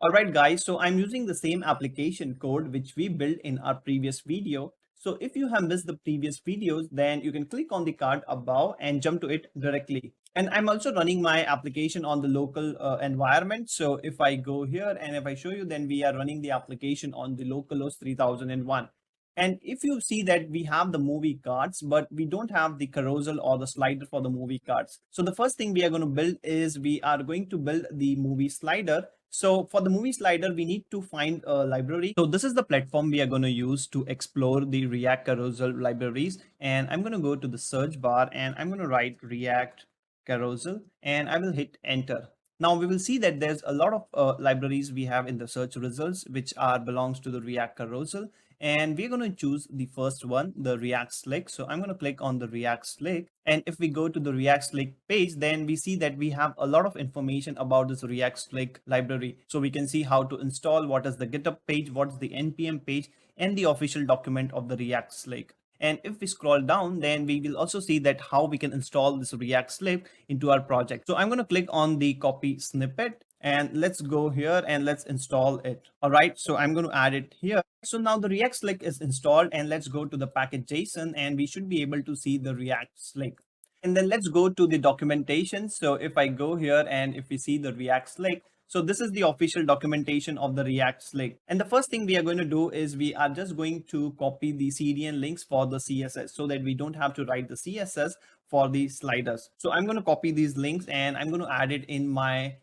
All right, guys, so I'm using the same application code which we built in our previous video. So if you have missed the previous videos, then you can click on the card above and jump to it directly. And I'm also running my application on the local environment. So if I go here and if I show you, then we are running the application on the localhost 3001. And if you see that we have the movie cards, but we don't have the carousel or the slider for the movie cards. So the first thing we are going to build is we are going to build the movie slider. So for the movie slider, we need to find a library. So this is the platform we are going to use to explore the React carousel libraries. And I'm going to go to the search bar and I'm going to write React carousel and I will hit enter. Now we will see that there's a lot of libraries we have in the search results, which are belongs to the React carousel. And we're going to choose the first one, the React Slick. So I'm going to click on the React Slick. And if we go to the React Slick page, then we see that we have a lot of information about this React Slick library. So we can see how to install, what is the GitHub page, what's the NPM page, and the official document of the React Slick. And if we scroll down, then we will also see that how we can install this React Slick into our project. So I'm going to click on the copy snippet and let's go here and let's install it. All right, so I'm going to add it here. So now the React Slick is installed and let's go to the package.json and we should be able to see the React Slick. And then let's go to the documentation. So if I go here and if we see the React Slick, so this is the official documentation of the React Slick. And the first thing we are going to do is we are just going to copy the CDN links for the CSS so that we don't have to write the CSS for the sliders. So I'm going to copy these links and I'm going to add it in my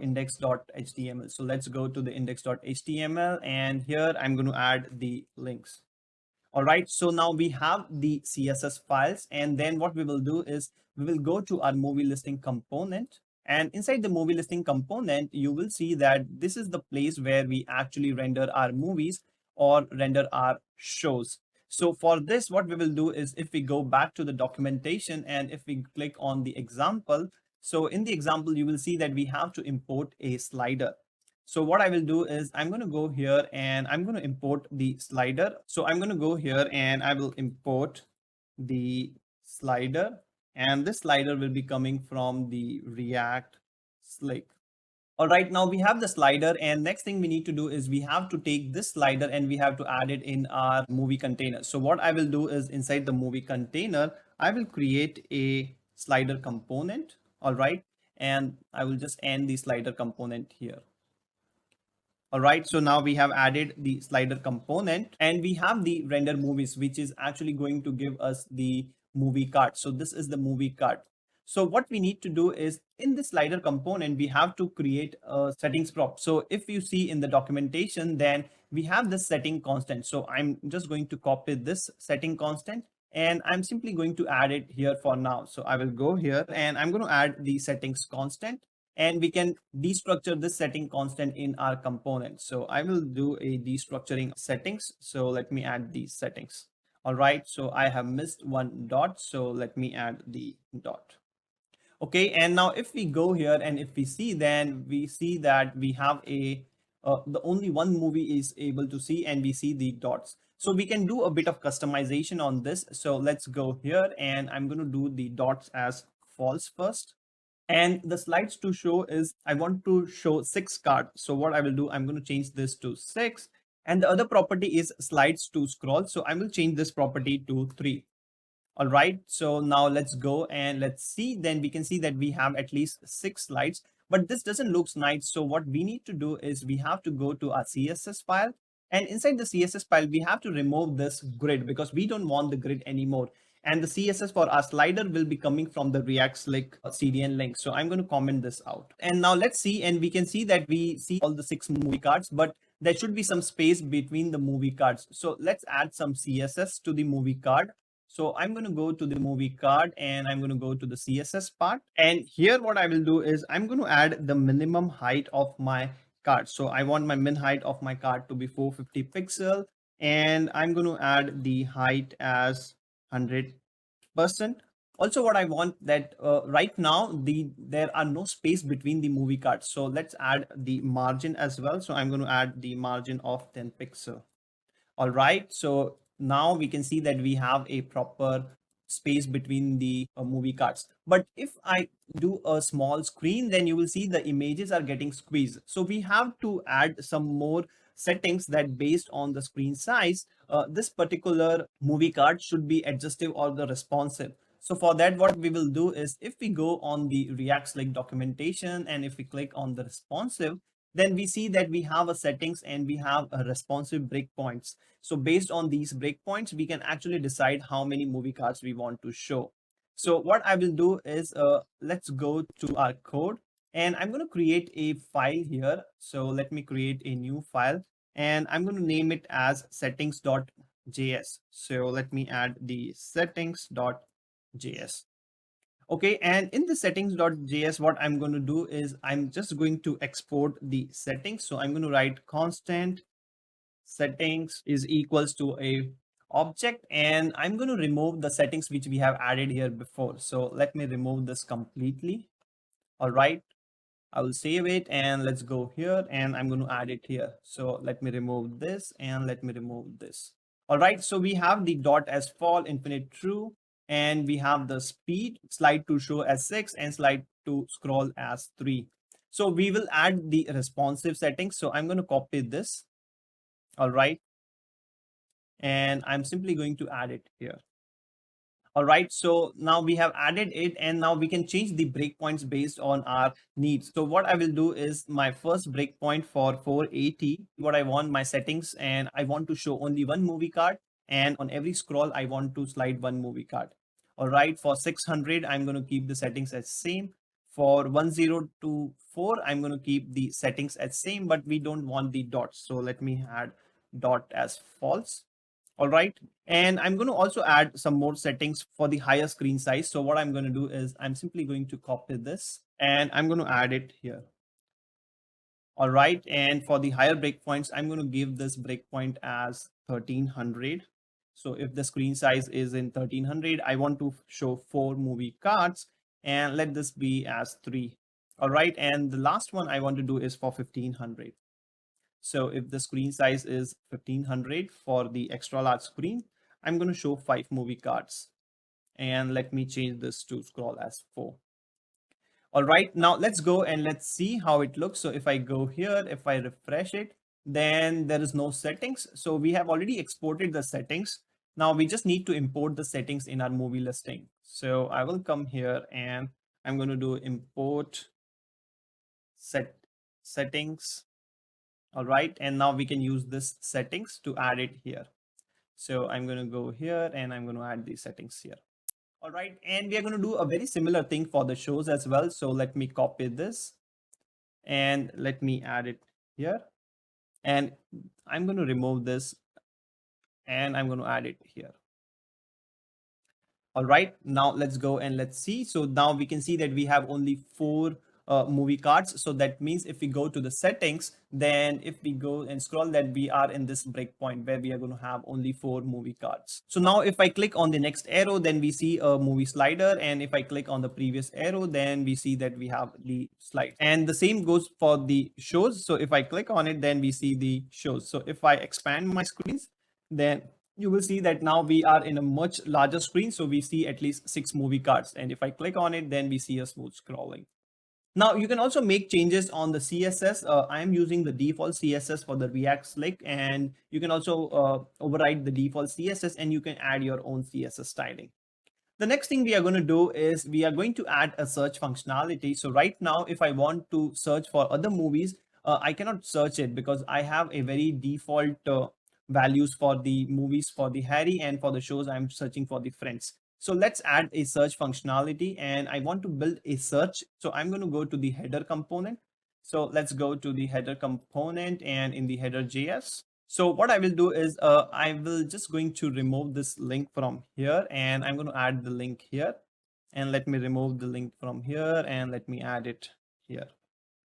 index.html. So let's go to the index.html and here I'm going to add the links. All right, so now we have the CSS files and then what we will do is we will go to our movie listing component. And inside the movie listing component, you will see that this is the place where we actually render our movies or render our shows. So for this, what we will do is if we go back to the documentation and if we click on the example, so in the example, you will see that we have to import a slider. So what I will do is I'm going to go here and I'm going to import the slider. So I'm going to go here and I will import the slider and this slider will be coming from the React Slick. All right, now we have the slider and next thing we need to do is we have to take this slider and we have to add it in our movie container. So what I will do is inside the movie container, I will create a slider component. All right, and I will just end the slider component here. All right, so now we have added the slider component and we have the render movies, which is actually going to give us the movie card. So this is the movie card. So what we need to do is in the slider component, we have to create a settings prop. So if you see in the documentation, then we have this setting constant. So I'm just going to copy this setting constant and I'm simply going to add it here for now. So I will go here and I'm going to add the settings constant. And we can destructure this setting constant in our component. So I will do a destructuring settings. So let me add these settings. All right, so I have missed one dot. So let me add the dot. Okay, and now if we go here and if we see, then we see that we have a, the only one movie is able to see and we see the dots. So we can do a bit of customization on this. So let's go here and I'm going to do the dots as false first. And the slides to show is I want to show 6 cards. So what I will do, I'm going to change this to 6. And the other property is slides to scroll. So I will change this property to 3. All right. So now let's go and let's see. Then we can see that we have at least 6 slides, but this doesn't look nice. So what we need to do is we have to go to our CSS file. And inside the CSS file, we have to remove this grid because we don't want the grid anymore. And the CSS for our slider will be coming from the React Slick CDN link. So I'm going to comment this out. And now let's see, and we can see that we see all the 6 movie cards, but there should be some space between the movie cards. So let's add some CSS to the movie card. So I'm going to go to the movie card and I'm going to go to the CSS part. And here what I will do is I'm going to add the minimum height of my card. So I want my min height of my card to be 450 pixel, and I'm going to add the height as 100%. Also, what I want that right now there are no space between the movie cards. So let's add the margin as well. So I'm going to add the margin of 10 pixel. All right, so now we can see that we have a proper space between the movie cards. But if I do a small screen, then you will see the images are getting squeezed. So we have to add some more settings that based on the screen size, this particular movie card should be adjustive or the responsive. So for that, what we will do is if we go on the React Slick documentation and if we click on the responsive, then we see that we have a settings and we have a responsive breakpoints. So based on these breakpoints, we can actually decide how many movie cards we want to show. So what I will do is let's go to our code and I'm going to create a file here. So let me create a new file and I'm going to name it as settings.js. So let me add the settings.js. Okay, and in the settings.js, what I'm going to do is I'm just going to export the settings. So I'm going to write constant settings is equals to a object, and I'm going to remove the settings which we have added here before. So let me remove this completely. All right, I will save it and let's go here and I'm going to add it here. So let me remove this and let me remove this. All right, so we have the dot as fall, infinite true, and we have the speed, slide to show as 6 and slide to scroll as 3. So we will add the responsive settings. So I'm going to copy this. All right, and I'm simply going to add it here. All right, so now we have added it and now we can change the breakpoints based on our needs. So what I will do is my first breakpoint for 480, what I want my settings, and I want to show only one movie card, and on every scroll I want to slide one movie card. All right, for 600 I'm going to keep the settings as same. For 1024 I'm going to keep the settings as same, but we don't want the dots, so let me add dot as false. All right, and I'm going to also add some more settings for the higher screen size. So what I'm going to do is I'm simply going to copy this and I'm going to add it here. All right, and for the higher breakpoints, I'm going to give this breakpoint as 1300. So if the screen size is in 1300, I want to show 4 movie cards and let this be as 3. All right, and the last one I want to do is for 1500. So if the screen size is 1500 for the extra large screen, I'm going to show 5 movie cards. And let me change this to scroll as 4. All right, now let's go and let's see how it looks. So if I go here, if I refresh it, then there is no settings. So we have already exported the settings. Now we just need to import the settings in our movie listing. So I will come here and I'm going to do import settings. All right, and now we can use this settings to add it here. So I'm going to go here and I'm going to add these settings here. All right, and we are going to do a very similar thing for the shows as well. So let me copy this and let me add it here. And I'm going to remove this and I'm going to add it here. All right, now let's go and let's see. So now we can see that we have only 4 movie cards. So that means if we go to the settings, then if we go and scroll, that we are in this breakpoint where we are going to have only 4 movie cards. So now if I click on the next arrow, then we see a movie slider. And if I click on the previous arrow, then we see that we have the slide. And the same goes for the shows. So if I click on it, then we see the shows. So if I expand my screens, then you will see that now we are in a much larger screen. So we see at least 6 movie cards. And if I click on it, then we see a smooth scrolling. Now you can also make changes on the CSS. I am using the default CSS for the React Slick, and you can also override the default CSS and you can add your own CSS styling. The next thing we are going to do is we are going to add a search functionality. So right now, if I want to search for other movies, I cannot search it because I have a very default values for the movies for the Harry, and for the shows I'm searching for the Friends. So let's add a search functionality, and I want to build a search. So I'm going to go to the header component. So let's go to the header component and in the header JS. So what I will do is I will just going to remove this link from here, and I'm going to add the link here. And let me remove the link from here and let me add it here.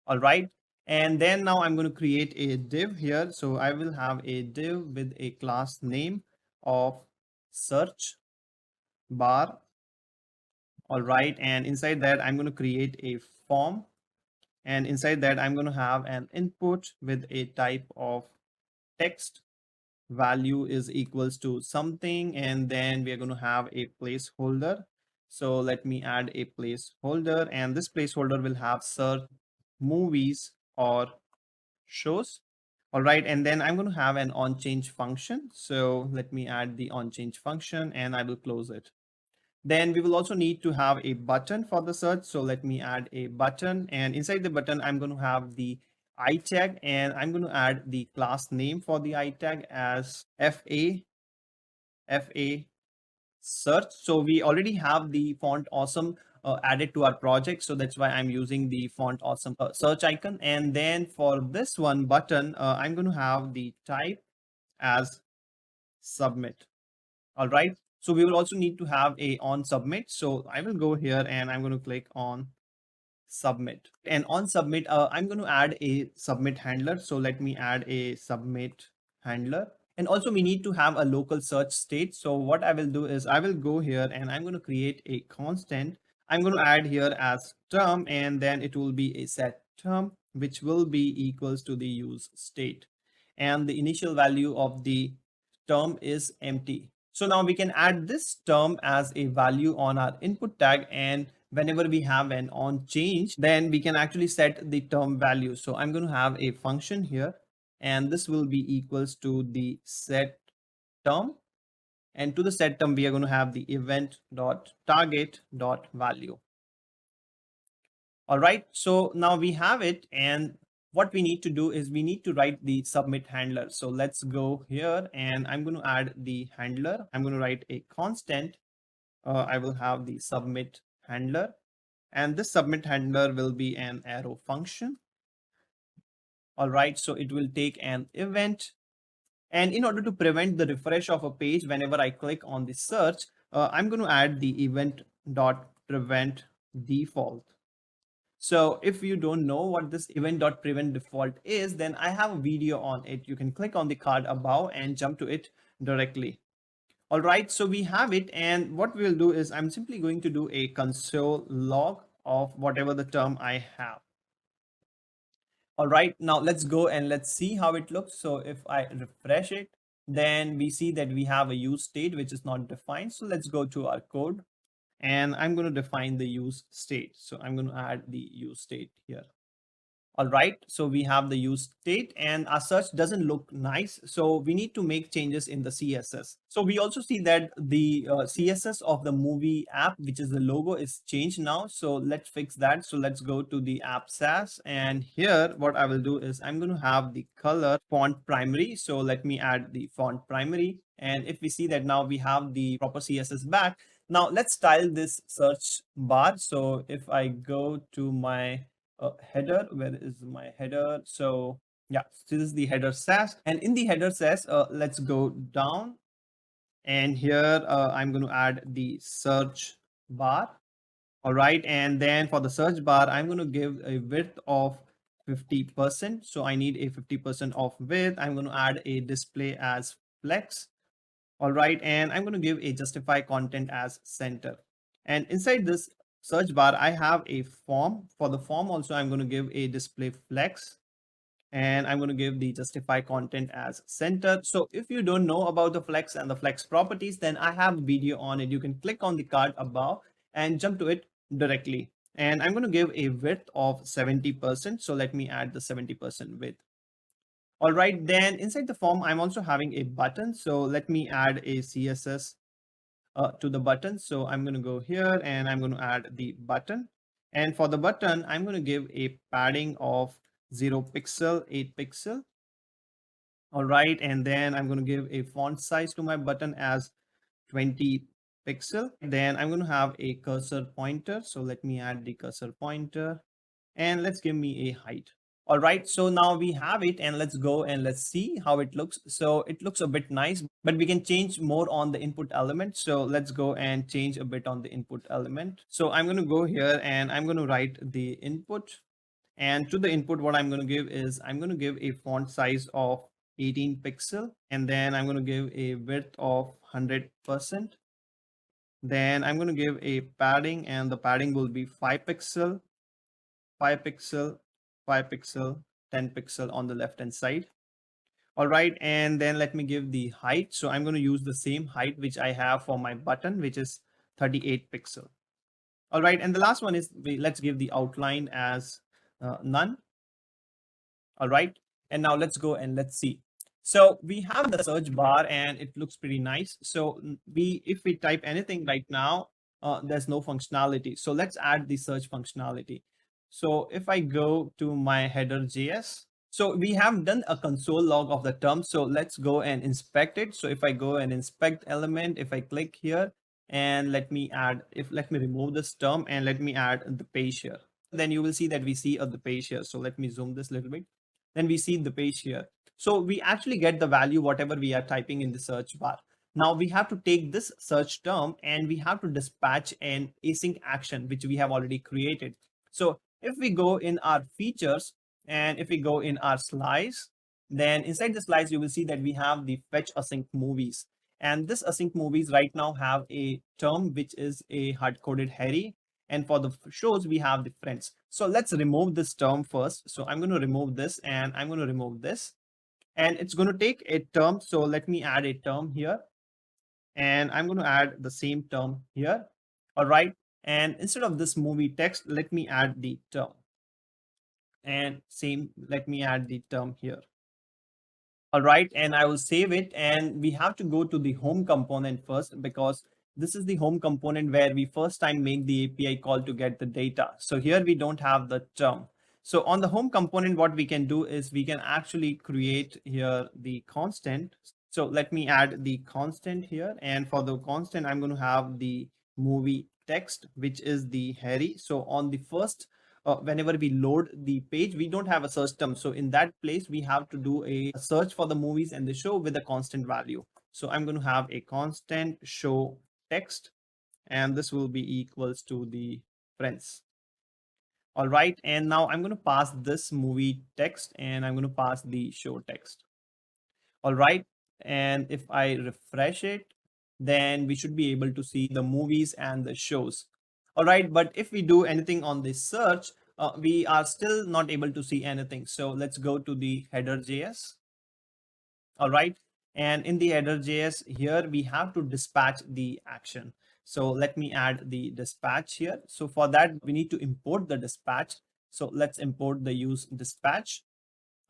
All right. And then now I'm going to create a div here. So I will have a div with a class name of search bar. All right. And inside that, I'm going to create a form. And inside that, I'm going to have an input with a type of text. Value is equals to something. And then we are going to have a placeholder. So let me add a placeholder. And this placeholder will have search movies or shows. All right. And then I'm going to have an onChange function. So let me add the onChange function and I will close it. Then we will also need to have a button for the search. So let me add a button, and inside the button, I'm going to have the I tag, and I'm going to add the class name for the I tag as FA search. So we already have the font awesome added to our project. So that's why I'm using the font awesome search icon. And then for this one button, I'm going to have the type as submit. All right. So we will also need to have a on submit. So I will go here and I'm going to click on submit. And on submit, I'm going to add a submit handler. So let me add a submit handler. And also we need to have a local search state. So what I will do is I will go here and I'm going to create a constant. I'm going to add here as term, and then it will be a set term, which will be equals to the use state. And the initial value of the term is empty. So now we can add this term as a value on our input tag, and whenever we have an on change, then we can actually set the term value. So I'm going to have a function here, and this will be equals to the set term. And to the set term, we are going to have the event dot target dot value. All right. So now we have it. And what we need to do is we need to write the submit handler. So let's go here and I'm going to add the handler. I'm going to write a constant. I will have the submit handler, and this submit handler will be an arrow function. All right. So it will take an event. And in order to prevent the refresh of a page whenever I click on the search, I'm going to add the event dot prevent default. So if you don't know what this event.prevent default is, then I have a video on it. You can click on the card above and jump to it directly. All right, so we have it. And what we'll do is I'm simply going to do a console log of whatever the term I have. All right, now let's go and let's see how it looks. So if I refresh it, then we see that we have a use state which is not defined. So let's go to our code. And I'm going to define the use state. So I'm going to add the use state here. All right, so we have the use state and our search doesn't look nice. So we need to make changes in the CSS. So we also see that the CSS of the movie app, which is the logo, is changed now. So let's fix that. So let's go to the App.SCSS, and here what I will do is I'm going to have the color font primary. So let me add the font primary. And if we see that now we have the proper CSS back. Now let's style this search bar. So if I go to my header, where is my header? So yeah, so this is the header SAS, and in the header SAS, let's go down, and here I'm going to add the search bar. All right, and then for the search bar, I'm going to give a width of 50%. So I need a 50% of width. I'm going to add a display as flex. All right, and I'm going to give a justify content as center. And inside this search bar, I have a form. For the form also, I'm going to give a display flex, and I'm going to give the justify content as center. So if you don't know about the flex and the flex properties, then I have a video on it. You can click on the card above and jump to it directly. And I'm going to give a width of 70%. So let me add the 70% width. All right, then inside the form, I'm also having a button. So let me add a CSS to the button. So I'm going to go here and I'm going to add the button. And for the button, I'm going to give a padding of 0 pixel, 8 pixel. All right, and then I'm going to give a font size to my button as 20 pixel. Then I'm going to have a cursor pointer. So let me add the cursor pointer and let's give me a height. All right, so now we have it and let's go and let's see how it looks. So it looks a bit nice, but we can change more on the input element. So let's go and change a bit on the input element. So I'm going to go here and I'm going to write the input. And to the input, what I'm going to give is I'm going to give a font size of 18 pixel. And then I'm going to give a width of 100%. Then I'm going to give a padding and the padding will be 5 pixel, 5 pixel, 5 pixel, 10 pixel on the left hand side. All right, and then let me give the height. So I'm going to use the same height which I have for my button, which is 38 pixel. All right, and the last one is let's give the outline as none. All right, and now let's go and let's see. So we have the search bar and it looks pretty nice. So if we type anything right now, there's no functionality. So let's add the search functionality. So if I go to my header.js, so we have done a console log of the term. So let's go and inspect it. So if I go and inspect element, if I click here and let me remove this term and let me add the page here, then you will see that we see the page here. So let me zoom this a little bit. Then we see the page here. So we actually get the value whatever we are typing in the search bar. Now we have to take this search term and we have to dispatch an async action which we have already created. So if we go in our features and if we go in our slice, then inside the slice you will see that we have the fetch async movies. And this async movies right now have a term which is a hard-coded Harry, and for the shows we have the friends. So let's remove this term first. So I'm going to remove this and I'm going to remove this, and it's going to take a term. So let me add a term here and I'm going to add the same term here. All right, and instead of this movie text, let me add the term, and same, let me add the term here. All right, and I will save it, and we have to go to the home component first because this is the home component where we first time make the API call to get the data. So here we don't have the term. So on the home component, what we can do is we can actually create here the constant. So let me add the constant here, and for the constant, I'm going to have the movie text, which is the Harry. So on the first whenever we load the page, we don't have a search term. So in that place, we have to do a search for the movies and the show with a constant value. So I'm going to have a constant show text, and this will be equals to the friends. All right, and now I'm going to pass this movie text and I'm going to pass the show text. All right, and if I refresh it, then we should be able to see the movies and the shows. All right, but if we do anything on this search, we are still not able to see anything. So let's go to the header.js. All right, and in the header.js here, we have to dispatch the action. So let me add the dispatch here. So for that, we need to import the dispatch. So let's import the useDispatch.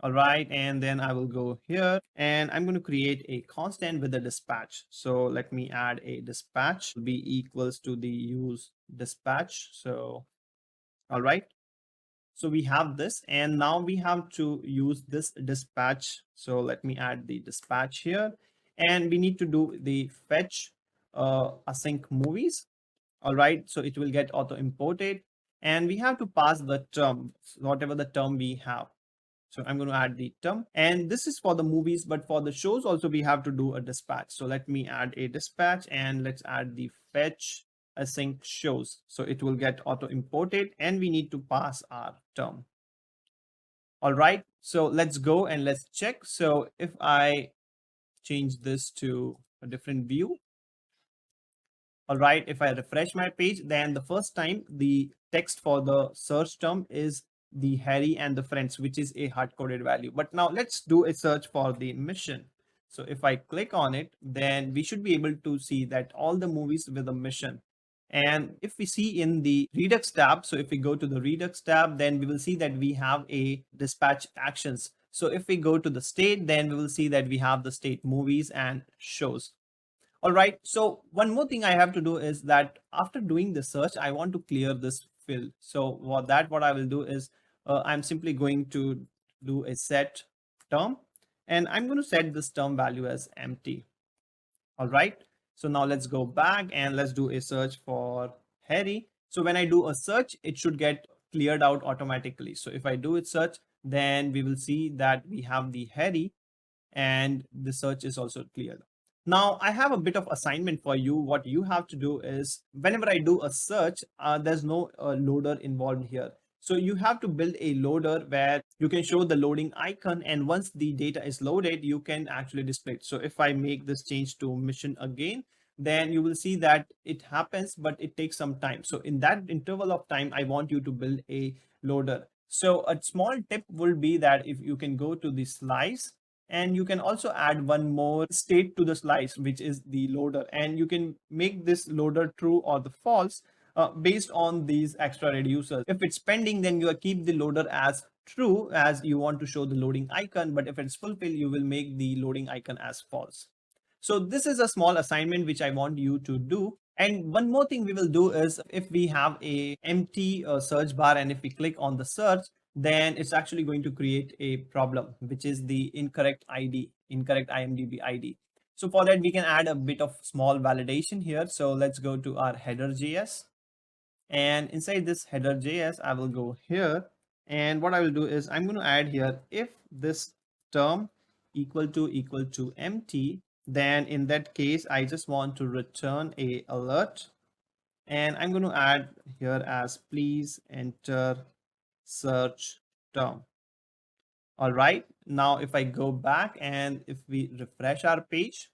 All right, and then I will go here and I'm going to create a constant with the dispatch. So let me add a dispatch be equals to the use dispatch. So, all right. So we have this and now we have to use this dispatch. So let me add the dispatch here and we need to do the fetch async movies. All right, so it will get auto imported and we have to pass the term, whatever the term we have. So I'm going to add the term, and this is for the movies, but for the shows also we have to do a dispatch. So let me add a dispatch and let's add the fetch async shows. So it will get auto imported and we need to pass our term. All right, so let's go and let's check. So if I change this to a different view, all right, if I refresh my page, then the first time the text for the search term is the Harry and the friends, which is a hard-coded value. But now let's do a search for the mission. So if I click on it, then we should be able to see that all the movies with a mission. And if we see in the Redux tab, so if we go to the Redux tab, then we will see that we have a dispatch actions. So if we go to the state, then we will see that we have the state movies and shows. All right, so one more thing I have to do is that after doing the search, I want to clear this field. So what I will do is I'm simply going to do a set term and I'm going to set this term value as empty. All right, So now let's go back and let's do a search for Harry. So when I do a search, it should get cleared out automatically. So if I do it search, then we will see that we have the Harry and the search is also cleared. Now I have a bit of assignment for you. What you have to do is whenever I do a search, there's no loader involved here. So you have to build a loader where you can show the loading icon, and once the data is loaded, you can actually display it. So if I make this change to mission again, then you will see that it happens, but it takes some time. So in that interval of time, I want you to build a loader. So a small tip will be that if you can go to the slice, and you can also add one more state to the slice, which is the loader, and you can make this loader true or the false based on these extra reducers. If it's pending, then you keep the loader as true as you want to show the loading icon, but if it's fulfilled, you will make the loading icon as false. So this is a small assignment which I want you to do. And one more thing we will do is if we have a empty search bar and if we click on the search, then it's actually going to create a problem, which is the incorrect ID, incorrect IMDb ID. So for that, we can add a bit of small validation here. So let's go to our header.js. And inside this header.js, I will go here. And what I will do is I'm going to add here, if this term equal to empty, then in that case, I just want to return a alert. And I'm going to add here as please enter search term. All right, now if I go back and if we refresh our page,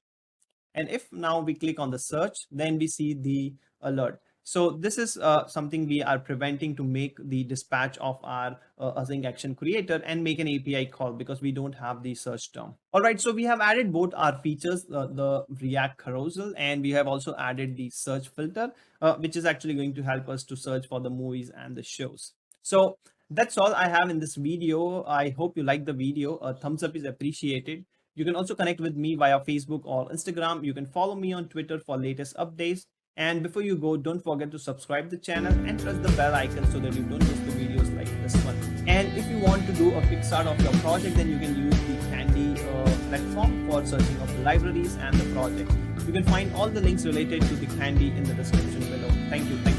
and if now we click on the search, then we see the alert. So this is something we are preventing to make the dispatch of our async action creator and make an API call because we don't have the search term. All right, so we have added both our features, the React Carousel, and we have also added the search filter, which is actually going to help us to search for the movies and the shows. So that's all I have in this video. I hope you like the video. A thumbs up is appreciated. You can also connect with me via Facebook or Instagram. You can follow me on Twitter for latest updates. And before you go, don't forget to subscribe to the channel and press the bell icon so that you don't miss the videos like this one. And if you want to do a quick start of your project, then you can use the Candy platform for searching of the libraries and the project. You can find all the links related to the Candy in the description below. Thank you.